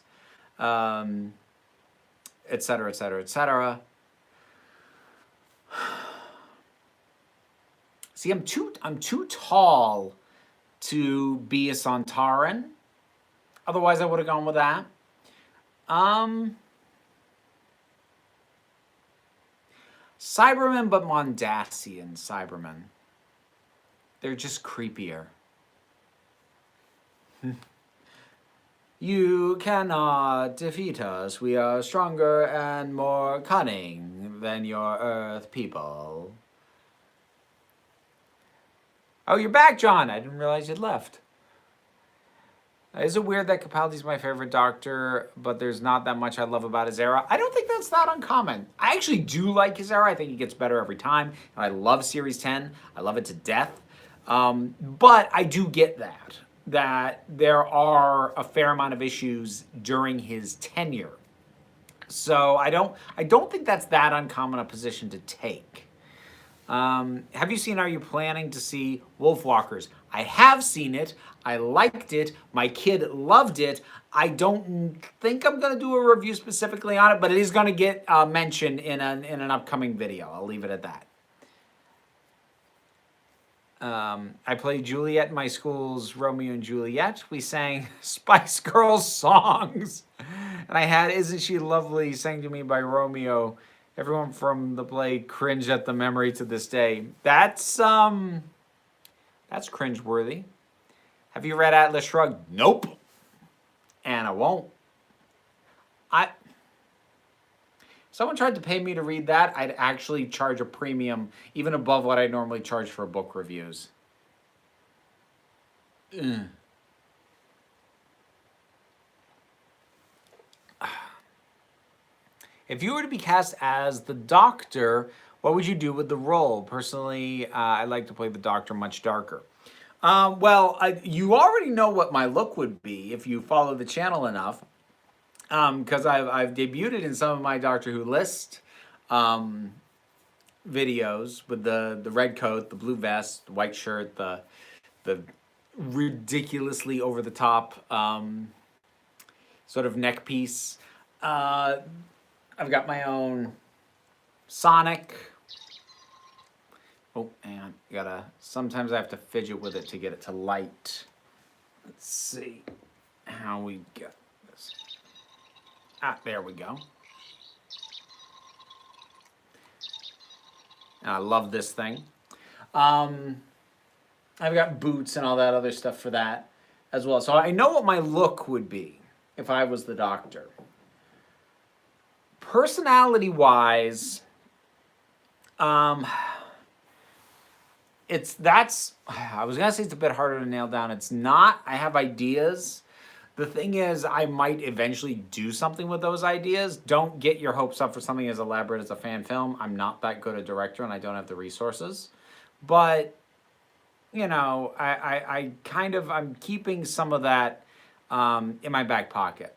et cetera, et cetera, et cetera. See, I'm too tall to be a Sontaran. Otherwise, I would have gone with that. Cybermen, but Mondasian Cybermen. They're just creepier. You cannot defeat us. We are stronger and more cunning than your Earth people. Oh, you're back, John. I didn't realize you'd left. Is it weird that Capaldi's my favorite Doctor, but there's not that much I love about his era? I don't think that's that uncommon. I actually do like his era. I think he gets better every time. And I love Series 10. I love it to death. But I do get that there are a fair amount of issues during his tenure. So I don't think that's that uncommon a position to take. Have you seen, are you planning to see Wolfwalkers? I have seen it. I liked it. My kid loved it. I don't think I'm going to do a review specifically on it, but it is going to get mentioned in an upcoming video. I'll leave it at that. I played Juliet in my school's Romeo and Juliet. We sang Spice Girls songs. And I had Isn't She Lovely sang to me by Romeo. Everyone from the play cringed at the memory to this day. That's cringeworthy. Have you read Atlas Shrugged? Nope. And I won't. If someone tried to pay me to read that, I'd actually charge a premium, even above what I normally charge for book reviews. If you were to be cast as the Doctor, what would you do with the role? Personally, I like to play the Doctor much darker. You already know what my look would be if you follow the channel enough. Because I've debuted it in some of my Doctor Who list videos with the red coat, the blue vest, the white shirt, the ridiculously over the top sort of neck piece. I've got my own Sonic. Oh, and sometimes I have to fidget with it to get it to light. Let's see how we get this. There we go. And I love this thing. I've got boots and all that other stuff for that as well. So I know what my look would be if I was the Doctor. Personality-wise, I was gonna say it's a bit harder to nail down. It's not. I have ideas. The thing is, I might eventually do something with those ideas. Don't get your hopes up for something as elaborate as a fan film. I'm not that good a director and I don't have the resources. But, you know, I'm keeping some of that in my back pocket.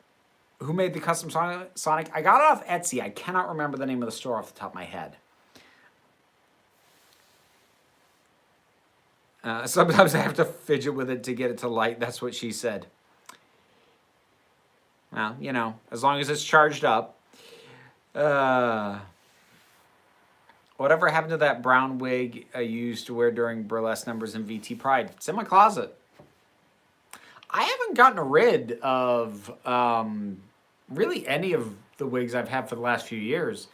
Who made the custom Sonic? I got it off Etsy. I cannot remember the name of the store off the top of my head. Sometimes I have to fidget with it to get it to light. That's what she said. Well, you know, as long as it's charged up. Whatever happened to that brown wig I used to wear during burlesque numbers in VT Pride? It's in my closet. I haven't gotten rid of really any of the wigs I've had for the last few years.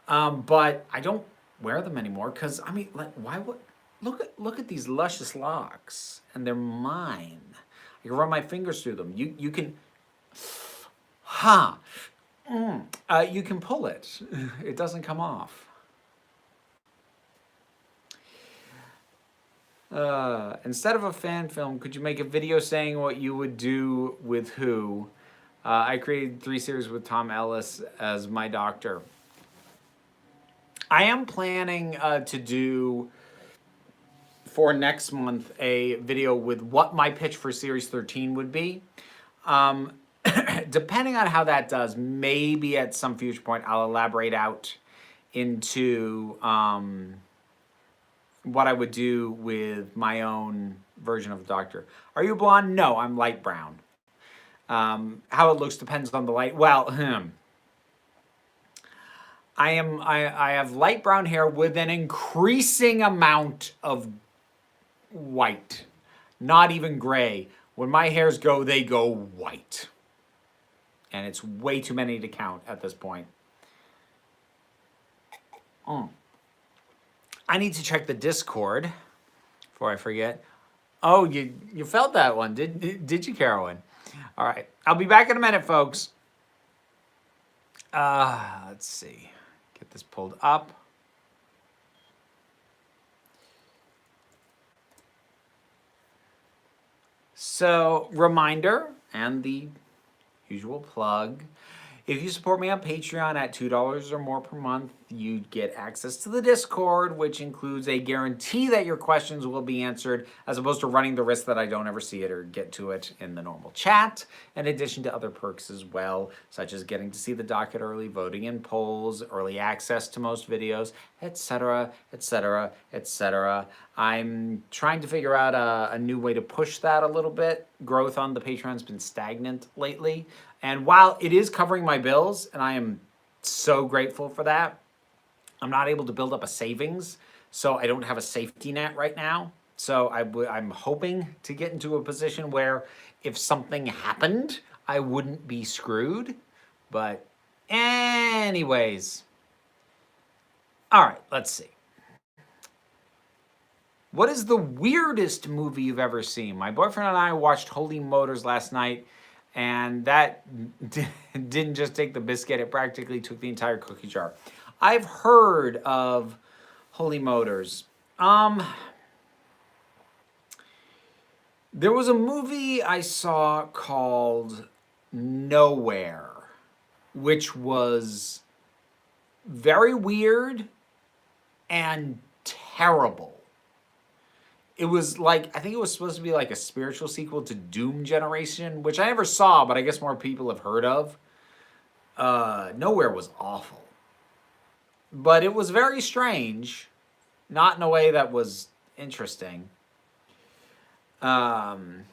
But I don't wear them anymore because, I mean, like, why would... Look at these luscious locks, and they're mine. I can run my fingers through them. You can... you can pull it. It doesn't come off. Instead of a fan film, could you make a video saying what you would do with who? I created 3 series with Tom Ellis as my doctor. I am planning to do, for next month, a video with what my pitch for Series 13 would be. Depending on how that does, maybe at some future point I'll elaborate out into what I would do with my own version of the Doctor. Are you blonde? No, I'm light brown. How it looks depends on the light. Well, I have light brown hair with an increasing amount of white. Not even gray. When my hairs go, they go white. And it's way too many to count at this point. I need to check the Discord before I forget. Oh, you felt that one, did you, Carolyn? All right, I'll be back in a minute, folks. Let's see. Get this pulled up. So, reminder, and the usual plug, if you support me on Patreon at $2 or more per month, you get access to the Discord, which includes a guarantee that your questions will be answered, as opposed to running the risk that I don't ever see it or get to it in the normal chat, in addition to other perks as well, such as getting to see the docket early, voting in polls, early access to most videos, etc., etc., etc. I'm trying to figure out a new way to push that a little bit. Growth on the Patreon's been stagnant lately. And while it is covering my bills, and I am so grateful for that, I'm not able to build up a savings, so I don't have a safety net right now. So I'm hoping to get into a position where if something happened, I wouldn't be screwed. But anyways, all right, let's see. What is the weirdest movie you've ever seen? My boyfriend and I watched Holy Motors last night, and that didn't just take the biscuit, it practically took the entire cookie jar. I've heard of Holy Motors. There was a movie I saw called Nowhere, which was very weird and terrible. It was like, I think it was supposed to be like a spiritual sequel to Doom Generation, which I never saw, but I guess more people have heard of. Nowhere was awful. But it was very strange, not in a way that was interesting. Following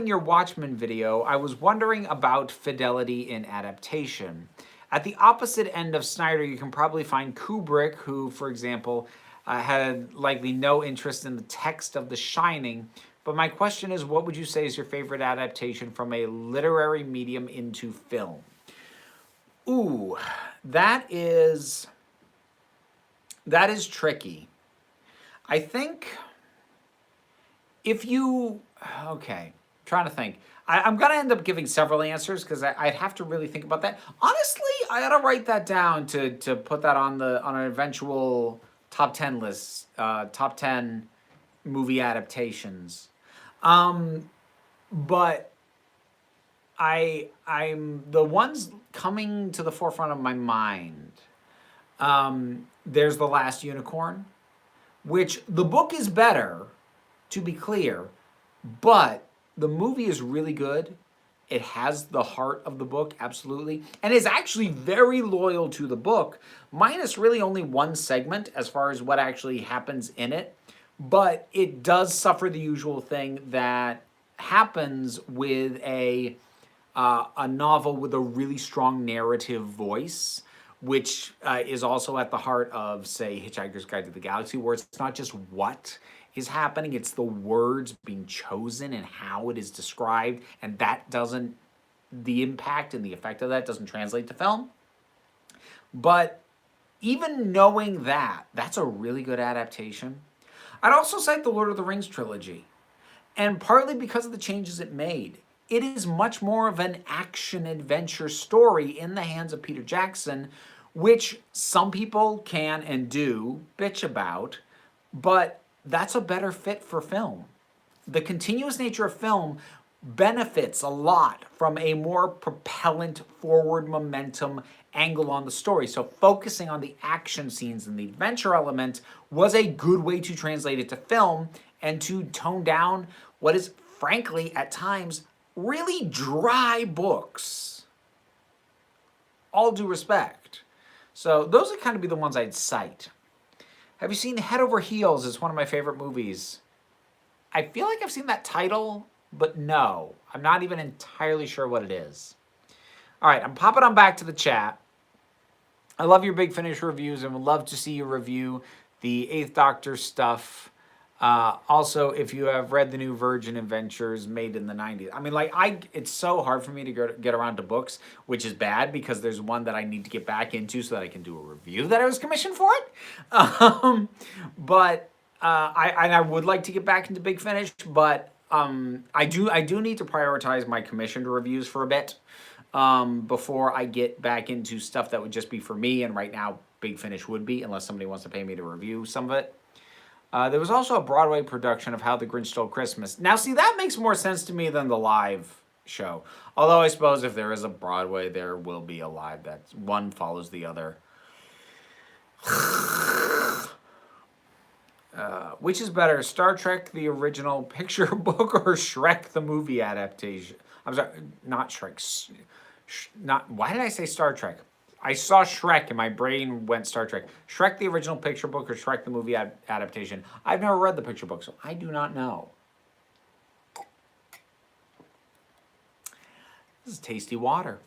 your Watchmen video, I was wondering about fidelity in adaptation. At the opposite end of Snyder, you can probably find Kubrick, who, for example, had likely no interest in the text of The Shining. But my question is, what would you say is your favorite adaptation from a literary medium into film? Ooh, that is tricky. I think if you, okay, I'm trying to think. I'm going to end up giving several answers because I'd have to really think about that. Honestly, I gotta write that down to put that on an eventual top 10 list. Top 10 movie adaptations. But I'm the ones coming to the forefront of my mind. There's The Last Unicorn, which the book is better, to be clear, but the movie is really good. It has the heart of the book, absolutely, and is actually very loyal to the book, minus really only one segment as far as what actually happens in it. But it does suffer the usual thing that happens with a novel with a really strong narrative voice, which is also at the heart of, say, Hitchhiker's Guide to the Galaxy, where it's not just what is happening, it's the words being chosen and how it is described, and that doesn't, the impact and the effect of that doesn't translate to film. But even knowing that, that's a really good adaptation. I'd also cite the Lord of the Rings trilogy, and partly because of the changes it made. It is much more of an action-adventure story in the hands of Peter Jackson, which some people can and do bitch about, but that's a better fit for film. The continuous nature of film benefits a lot from a more propellant, forward momentum angle on the story. So focusing on the action scenes and the adventure element was a good way to translate it to film and to tone down what is, frankly, at times, really dry books. All due respect. So those would kind of be the ones I'd cite. Have you seen Head Over Heels? It's one of my favorite movies. I feel like I've seen that title, but no. I'm not even entirely sure what it is. All right, I'm popping on back to the chat. I love your Big Finish reviews and would love to see you review the 8th Doctor stuff. Also, if you have read the new Virgin Adventures made in the 90s. I mean, it's so hard for me to get around to books, which is bad because there's one that I need to get back into so that I can do a review that I was commissioned for it. But I would like to get back into Big Finish, but I do need to prioritize my commissioned reviews for a bit before I get back into stuff that would just be for me. And right now, Big Finish would be, unless somebody wants to pay me to review some of it. There was also a Broadway production of How the Grinch Stole Christmas. Now, see, that makes more sense to me than the live show. Although I suppose if there is a Broadway, there will be a live. That one follows the other. Which is better, Star Trek, the original picture book, or Shrek, the movie adaptation? I'm sorry, not Shrek. Why did I say Star Trek? I saw Shrek and my brain went Star Trek. Shrek, the original picture book, or Shrek, the movie adaptation? I've never read the picture book, so I do not know. This is tasty water.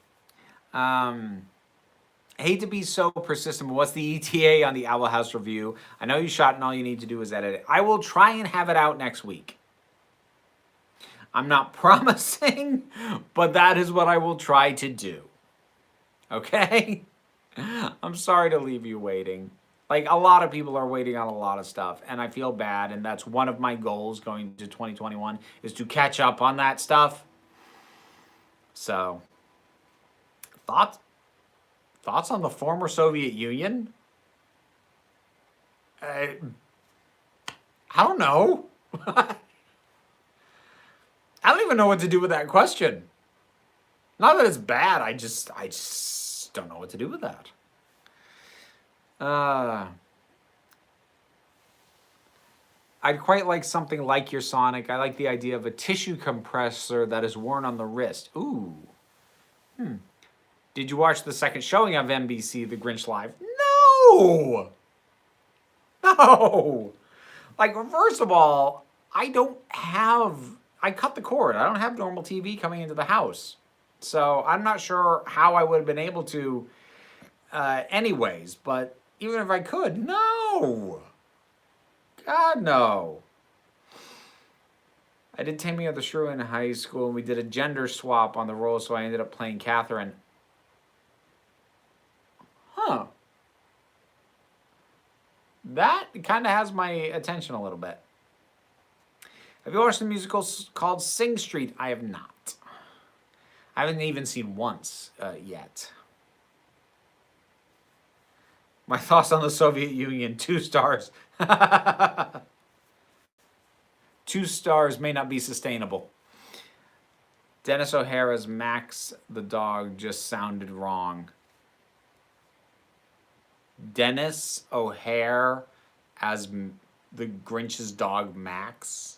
Hate to be so persistent, but what's the ETA on the Owl House review? I know you shot and all you need to do is edit it. I will try and have it out next week. I'm not promising, but that is what I will try to do. Okay? I'm sorry to leave you waiting. Like, a lot of people are waiting on a lot of stuff, and I feel bad, and that's one of my goals going to 2021 is to catch up on that stuff. So, thoughts on the former Soviet Union? I don't know. I don't even know what to do with that question. Not that it's bad, I just don't know what to do with that. I'd quite like something like your Sonic. I like the idea of a tissue compressor that is worn on the wrist. Ooh. Did you watch the second showing of NBC, The Grinch Live? No! No! Like, first of all, I cut the cord. I don't have normal TV coming into the house. So I'm not sure how I would have been able to anyways. But even if I could, no! God, no. I did Taming of the Shrew in high school, and we did a gender swap on the role, so I ended up playing Catherine. Huh. That kind of has my attention a little bit. Have you watched the musical called Sing Street? I have not. I haven't even seen once yet. My thoughts on the Soviet Union, 2 stars. 2 stars may not be sustainable. Dennis O'Hara's Max the dog just sounded wrong. Dennis O'Hare as the Grinch's dog Max.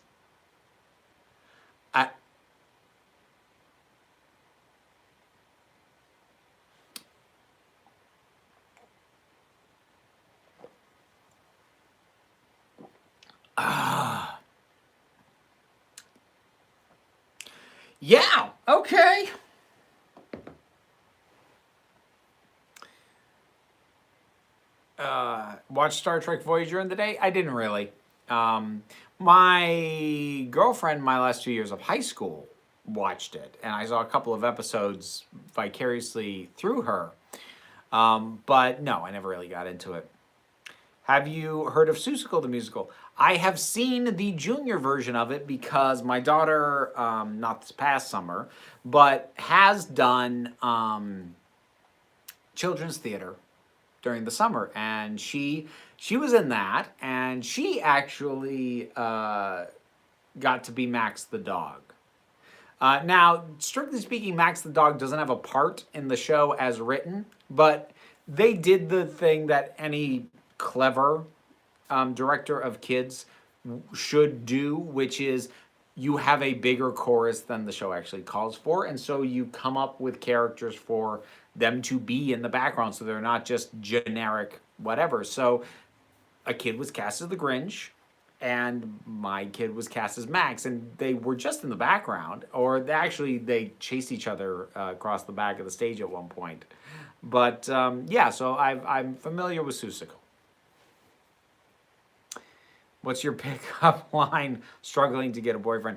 Yeah, okay. Watch Star Trek Voyager in the day? I didn't really. My girlfriend, my last 2 years of high school, watched it, and I saw a couple of episodes vicariously through her. But no, I never really got into it. Have you heard of Seussical the musical? I have seen the junior version of it because my daughter, not this past summer, but has done children's theater during the summer, and she was in that, and she actually got to be Max the dog. Now, strictly speaking, Max the dog doesn't have a part in the show as written, but they did the thing that any clever director of kids should do, which is you have a bigger chorus than the show actually calls for, and so you come up with characters for them to be in the background, so they're not just generic whatever. So a kid was cast as the Grinch, and my kid was cast as Max, and they were just in the background, or they chased each other across the back of the stage at one point. But yeah, so I'm familiar with Seussical. What's your pickup line struggling to get a boyfriend?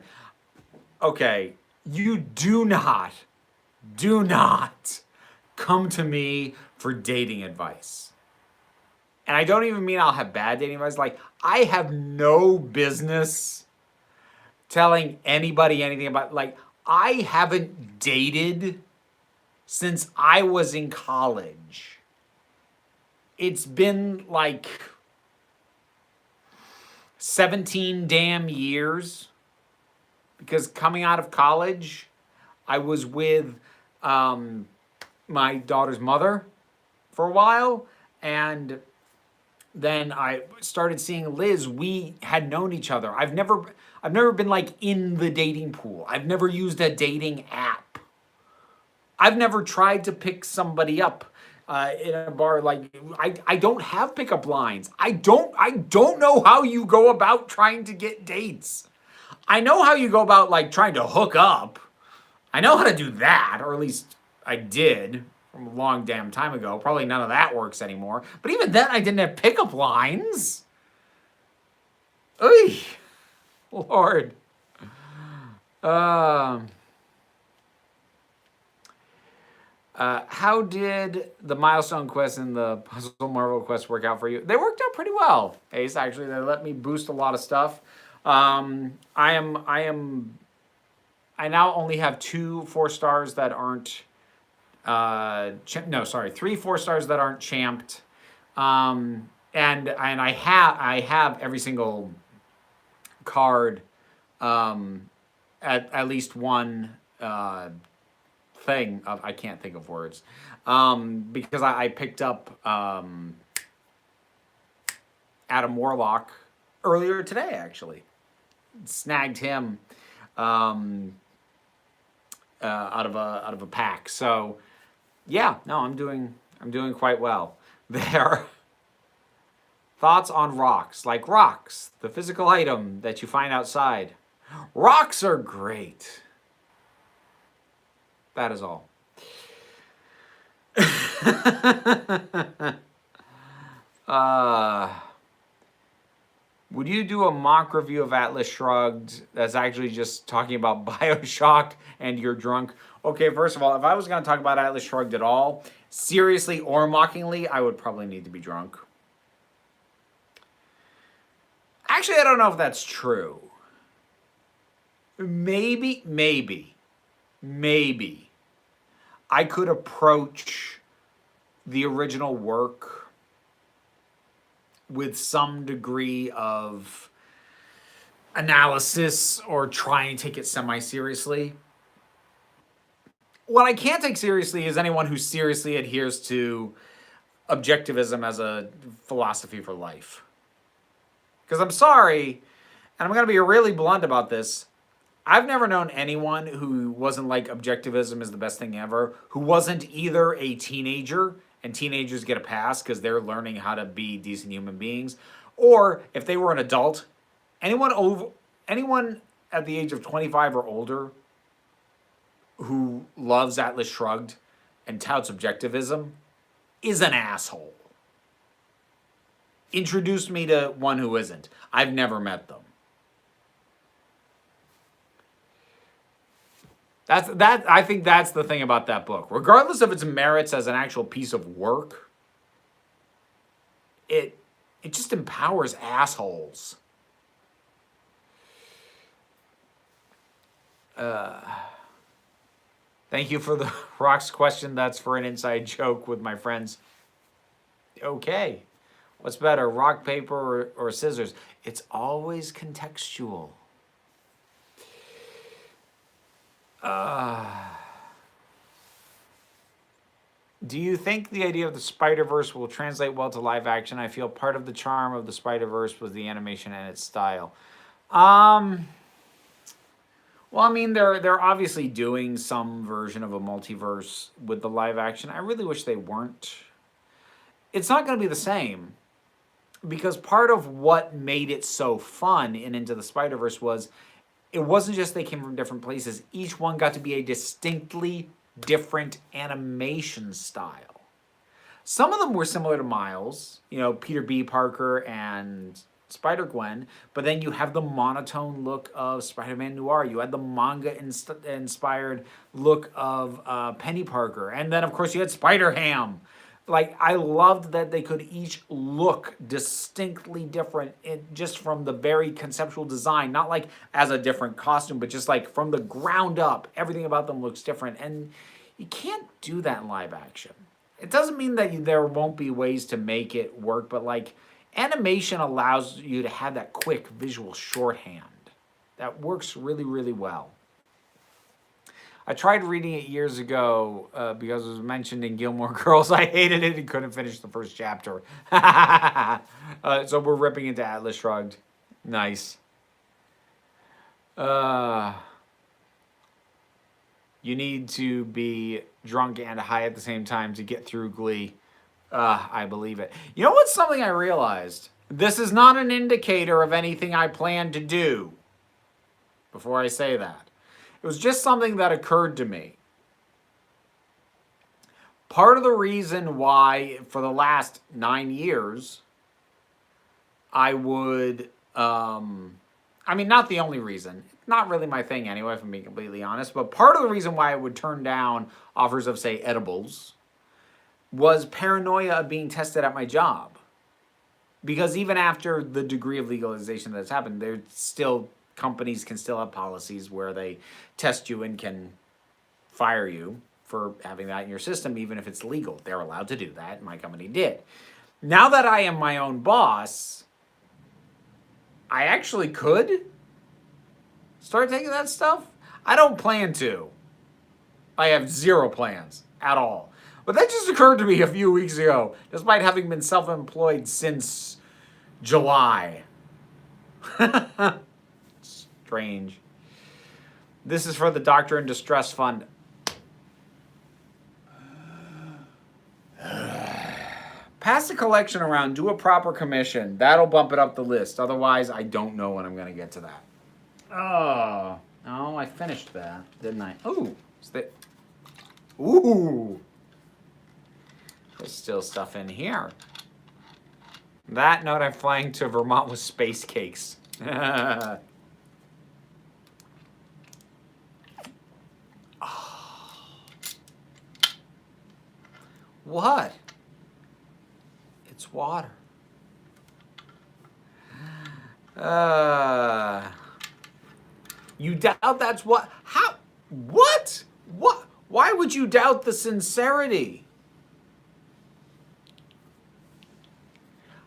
Okay, you do not come to me for dating advice. And I don't even mean I'll have bad dating advice. Like, I have no business telling anybody anything about, like, I haven't dated since I was in college. It's been like 17 damn years, because coming out of college, I was with my daughter's mother for a while, and then I started seeing Liz. We had known each other. I've never been like in the dating pool. I've never used a dating app. I've never tried to pick somebody up in a bar. Like, I don't have pickup lines. I don't know how you go about trying to get dates. I know how you go about like trying to hook up. I know how to do that, or at least I did from a long damn time ago. Probably none of that works anymore. But even then, I didn't have pickup lines. Oy, Lord. How did the Milestone quest and the Puzzle Marvel quest work out for you? They worked out pretty well, Ace. Actually, they let me boost a lot of stuff. I now only have 2 4-stars that aren't. 3 4-stars that aren't champed. And I have every single card at least one thing of, I can't think of words, because I picked up Adam Warlock earlier today, actually. Snagged him out of a pack. So yeah, no, I'm doing quite well there. Thoughts on rocks? Like rocks, the physical item that you find outside. Rocks are great. That is all. Would you do a mock review of Atlas Shrugged that's actually just talking about BioShock and you're drunk? Okay, first of all, if I was going to talk about Atlas Shrugged at all, seriously or mockingly, I would probably need to be drunk. Actually, I don't know if that's true. Maybe I could approach the original work with some degree of analysis or try and take it semi-seriously. What I can't take seriously is anyone who seriously adheres to objectivism as a philosophy for life. Because I'm sorry, and I'm going to be really blunt about this, I've never known anyone who wasn't like objectivism is the best thing ever, who wasn't either a teenager, and teenagers get a pass because they're learning how to be decent human beings, or if they were an adult, anyone at the age of 25 or older who loves Atlas Shrugged and touts objectivism is an asshole. Introduce me to one who isn't. I've never met them. I think that's the thing about that book. Regardless of its merits as an actual piece of work, it just empowers assholes. Thank you for the rocks question. That's for an inside joke with my friends. Okay. What's better, rock, paper, or scissors? It's always contextual. Do you think the idea of the Spider-Verse will translate well to live action? I feel part of the charm of the Spider-Verse was the animation and its style. Well, I mean, they're obviously doing some version of a multiverse with the live action. I really wish they weren't. It's not going to be the same, because part of what made it so fun in Into the Spider-Verse was it wasn't just they came from different places. Each one got to be a distinctly different animation style. Some of them were similar to Miles, Peter B. Parker and Spider-Gwen, but then you have the monotone look of Spider-Man Noir. You had the manga-inspired look of Penny Parker. And then, of course, you had Spider-Ham. Like, I loved that they could each look distinctly different just from the very conceptual design. Not like as a different costume, but just like from the ground up, everything about them looks different. And you can't do that in live action. It doesn't mean that there won't be ways to make it work, but like animation allows you to have that quick visual shorthand that works really, really well. I tried reading it years ago because it was mentioned in Gilmore Girls. I hated it and couldn't finish the first chapter. So we're ripping into Atlas Shrugged. Nice. You need to be drunk and high at the same time to get through Glee. I believe it. You know what's something I realized? This is not an indicator of anything I plan to do. Before I say that. It was just something that occurred to me. Part of the reason why, for the last 9 years, I would, not the only reason, not really my thing anyway, if I'm being completely honest, but part of the reason why I would turn down offers of, say, edibles was paranoia of being tested at my job. Because even after the degree of legalization that's happened, there's still... companies can still have policies where they test you and can fire you for having that in your system, even if it's legal. They're allowed to do that. My company did. Now that I am my own boss, I actually could start taking that stuff. I don't plan to. I have zero plans at all. But that just occurred to me a few weeks ago, despite having been self-employed since July. Strange. This is for the Doctor in Distress Fund. Pass the collection around. Do a proper commission. That'll bump it up the list. Otherwise, I don't know when I'm going to get to that. Oh, I finished that, didn't I? Oh, ooh. There's still stuff in here. That note, I'm flying to Vermont with space cakes. What? It's water. You doubt that's what? How? What? What? Why would you doubt the sincerity?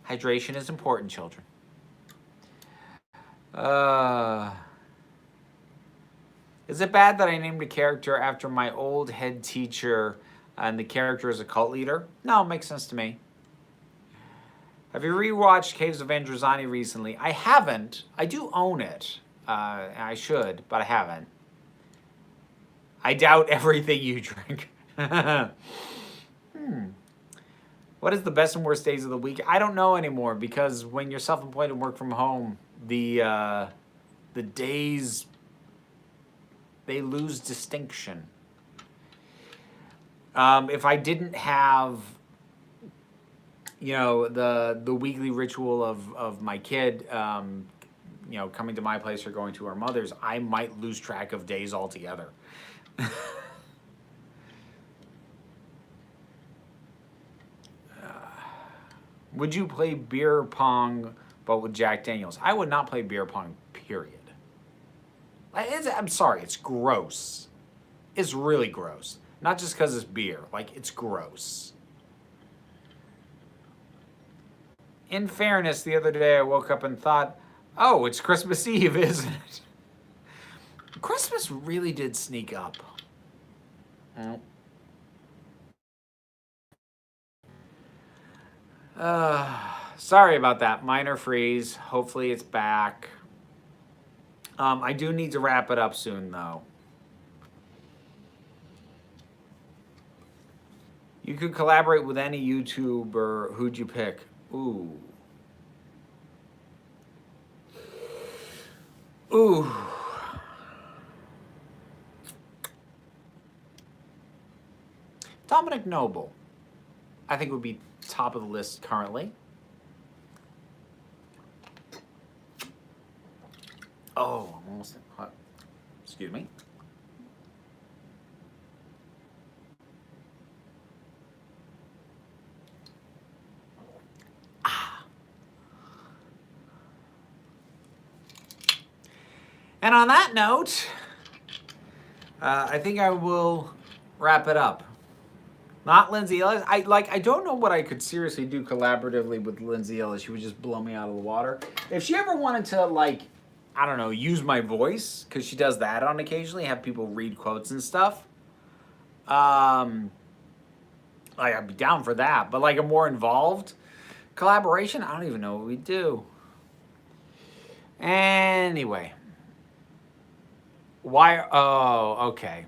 Hydration is important, children. Is it bad that I named a character after my old head teacher and the character is a cult leader? No, it makes sense to me. Have you rewatched Caves of Androzani recently? I haven't. I do own it. I should, but I haven't. I doubt everything you drink. What is the best and worst days of the week? I don't know anymore because when you're self-employed and work from home, the days, they lose distinction. If I didn't have, you know, the weekly ritual of my kid, you know, coming to my place or going to her mother's, I might lose track of days altogether. Would you play beer pong, but with Jack Daniels? I would not play beer pong, period. I'm sorry, it's gross. It's really gross. Not just because it's beer. Like, it's gross. In fairness, the other day I woke up and thought, oh, it's Christmas Eve, isn't it? Christmas really did sneak up. Sorry about that. Minor freeze. Hopefully it's back. I do need to wrap it up soon, though. You could collaborate with any YouTuber. Who'd you pick? Ooh. Dominic Noble, I think, would be top of the list currently. Oh, almost hot. Excuse me. And on that note, I think I will wrap it up. Not Lindsay Ellis. I don't know what I could seriously do collaboratively with Lindsay Ellis. She would just blow me out of the water. If she ever wanted to, like, I don't know, use my voice, because she does that on occasionally, have people read quotes and stuff. Like, I'd be down for that. But like a more involved collaboration, I don't even know what we'd do. Anyway. Why? Oh, okay.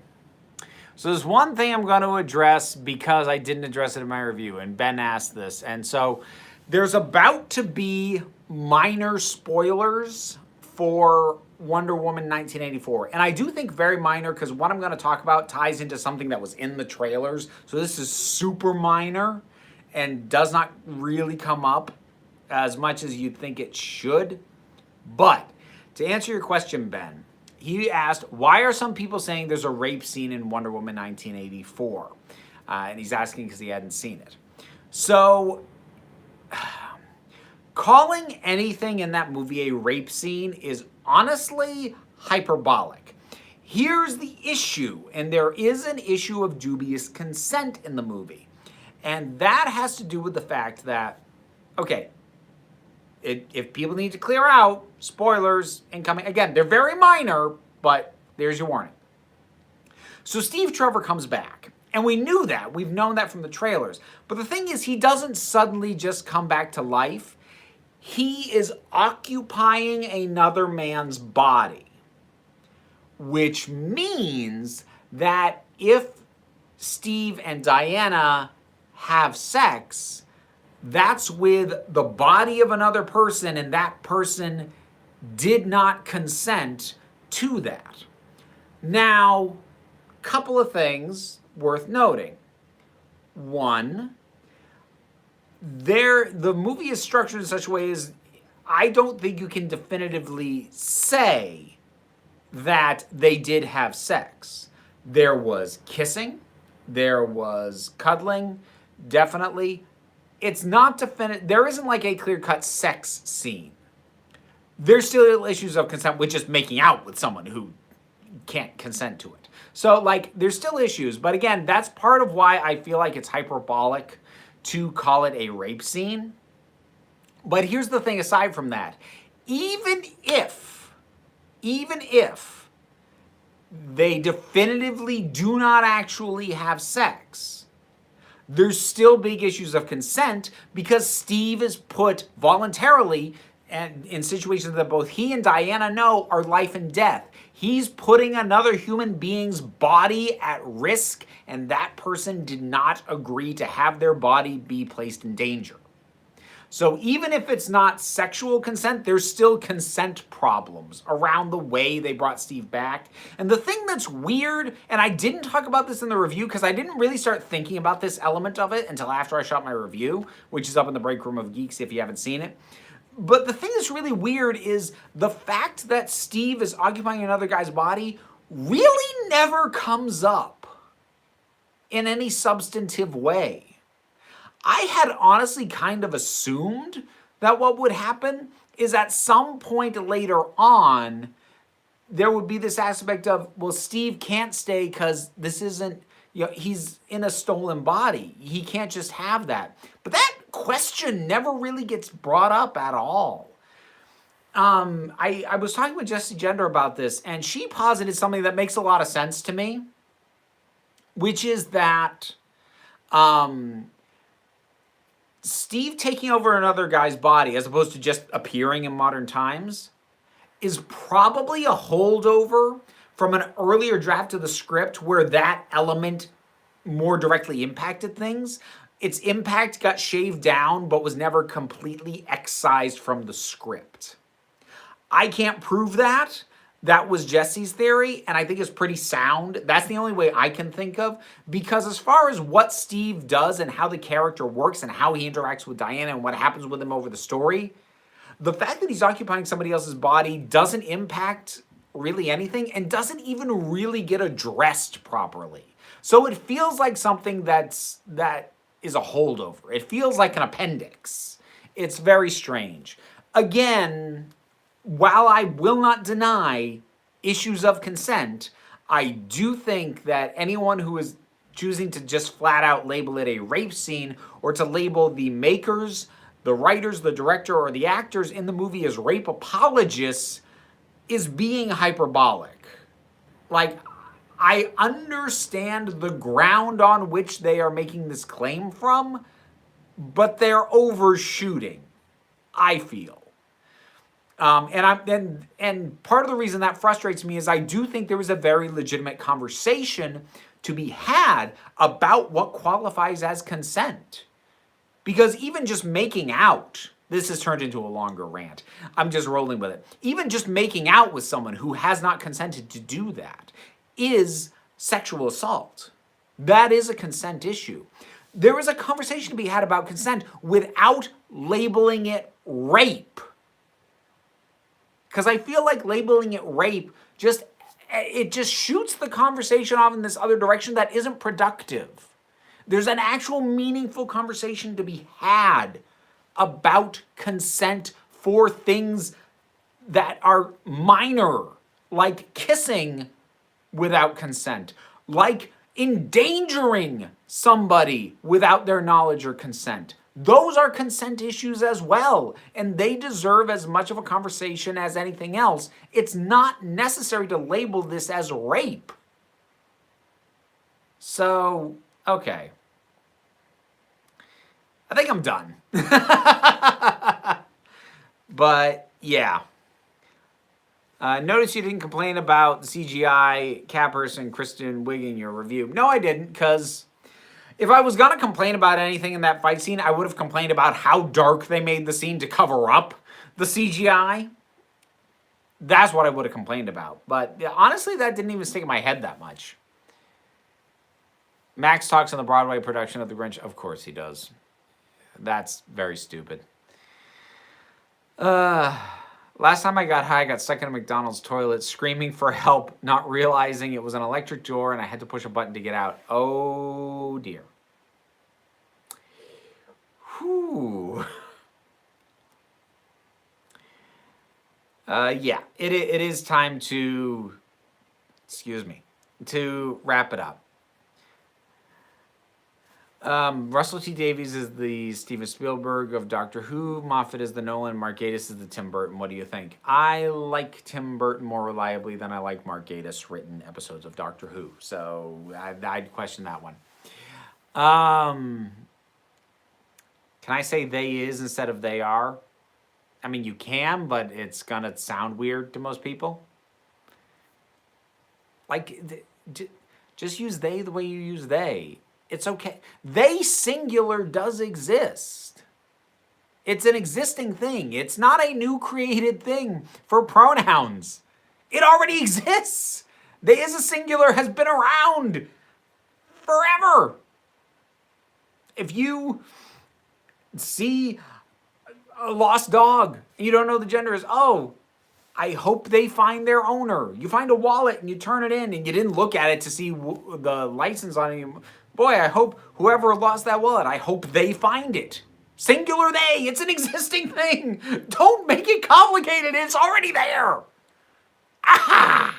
So there's one thing I'm going to address because I didn't address it in my review, and Ben asked this. And so there's about to be minor spoilers for Wonder Woman 1984. And I do think very minor because what I'm going to talk about ties into something that was in the trailers. So this is super minor and does not really come up as much as you'd think it should. But to answer your question, Ben, he asked, why are some people saying there's a rape scene in Wonder Woman 1984? And he's asking because he hadn't seen it. So, calling anything in that movie a rape scene is honestly hyperbolic. Here's the issue, and there is an issue of dubious consent in the movie. And that has to do with the fact that, okay, if people need to clear out, spoilers incoming. Again, they're very minor, but there's your warning. So Steve Trevor comes back, and we knew that. We've known that from the trailers. But the thing is, he doesn't suddenly just come back to life. He is occupying another man's body, which means that if Steve and Diana have sex, that's with the body of another person, and that person did not consent to that. Now, couple of things worth noting. One, the movie is structured in such a way as I don't think you can definitively say that they did have sex. There was kissing, there was cuddling, definitely. It's not definitive. There isn't like a clear-cut sex scene. There's still issues of consent with just making out with someone who can't consent to it. So, like, there's still issues. But again, that's part of why I feel like it's hyperbolic to call it a rape scene. But here's the thing aside from that. Even if they definitively do not actually have sex, there's still big issues of consent because Steve is put voluntarily and in situations that both he and Diana know are life and death. He's putting another human being's body at risk, and that person did not agree to have their body be placed in danger. So even if it's not sexual consent, there's still consent problems around the way they brought Steve back. And the thing that's weird, and I didn't talk about this in the review because I didn't really start thinking about this element of it until after I shot my review, which is up in the break room of Geeks if you haven't seen it. But the thing that's really weird is the fact that Steve is occupying another guy's body really never comes up in any substantive way. I had honestly kind of assumed that what would happen is at some point later on, there would be this aspect of, well, Steve can't stay because this isn't, he's in a stolen body. He can't just have that. But that question never really gets brought up at all. I was talking with Jessie Gender about this, and she posited something that makes a lot of sense to me, which is that Steve taking over another guy's body as opposed to just appearing in modern times is probably a holdover from an earlier draft of the script where that element more directly impacted things. Its impact got shaved down but was never completely excised from the script. I can't prove that. That was Jesse's theory, and I think it's pretty sound. That's the only way I can think of, because as far as what Steve does and how the character works and how he interacts with Diana and what happens with him over the story, the fact that he's occupying somebody else's body doesn't impact really anything and doesn't even really get addressed properly. So it feels like something that is a holdover. It feels like an appendix. It's very strange. Again, while I will not deny issues of consent, I do think that anyone who is choosing to just flat out label it a rape scene or to label the makers, the writers, the director, or the actors in the movie as rape apologists is being hyperbolic. Like, I understand the ground on which they are making this claim from, but they're overshooting, I feel. And part of the reason that frustrates me is I do think there was a very legitimate conversation to be had about what qualifies as consent. Because even just making out, this has turned into a longer rant. I'm just rolling with it. Even just making out with someone who has not consented to do that is sexual assault. That is a consent issue. There is a conversation to be had about consent without labeling it rape. Because I feel like labeling it rape just shoots the conversation off in this other direction that isn't productive. There's an actual meaningful conversation to be had about consent for things that are minor, like kissing without consent, like endangering somebody without their knowledge or consent. Those are consent issues as well, and they deserve as much of a conversation as anything else. It's not necessary to label this as rape. So, okay. I think I'm done. But, yeah. Notice you didn't complain about the CGI cat person Kristen Wiig in your review. No, I didn't, because if I was going to complain about anything in that fight scene, I would have complained about how dark they made the scene to cover up the CGI. That's what I would have complained about. But honestly, that didn't even stick in my head that much. Max talks on the Broadway production of The Grinch. Of course he does. That's very stupid. Last time I got high, I got stuck in a McDonald's toilet screaming for help, not realizing it was an electric door and I had to push a button to get out. Oh, dear. Whew. Yeah, it is time to, to wrap it up. Russell T Davies is the Steven Spielberg of Doctor Who. Moffat is the Nolan. Mark Gatiss is the Tim Burton. What do you think? I like Tim Burton more reliably than I like Mark Gatiss written episodes of Doctor Who. So I'd question that one. Can I say they is instead of they are? I mean, you can, but it's going to sound weird to most people. Like, just use they the way you use they. It's okay. They singular does exist. It's an existing thing. It's not a new created thing for pronouns. It already exists. They as a singular has been around forever. If you see a lost dog and you don't know the gender is, oh, I hope they find their owner. You find a wallet and you turn it in and you didn't look at it to see the license on it. Boy, I hope whoever lost that wallet, I hope they find it. Singular they, it's an existing thing. Don't make it complicated, it's already there. Aha!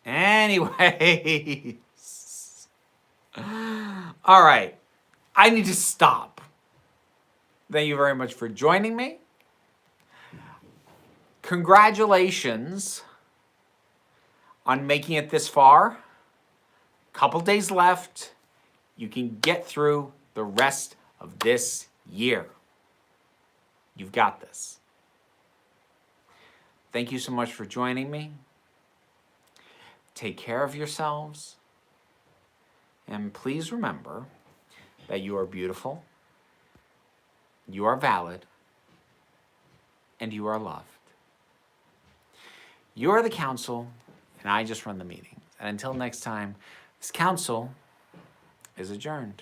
Anyways. All right, I need to stop. Thank you very much for joining me. Congratulations on making it this far. Couple days left. You can get through the rest of this year. You've got this. Thank you so much for joining me. Take care of yourselves. And please remember that you are beautiful, you are valid, and you are loved. You are the council, and I just run the meeting. And until next time, this council is adjourned.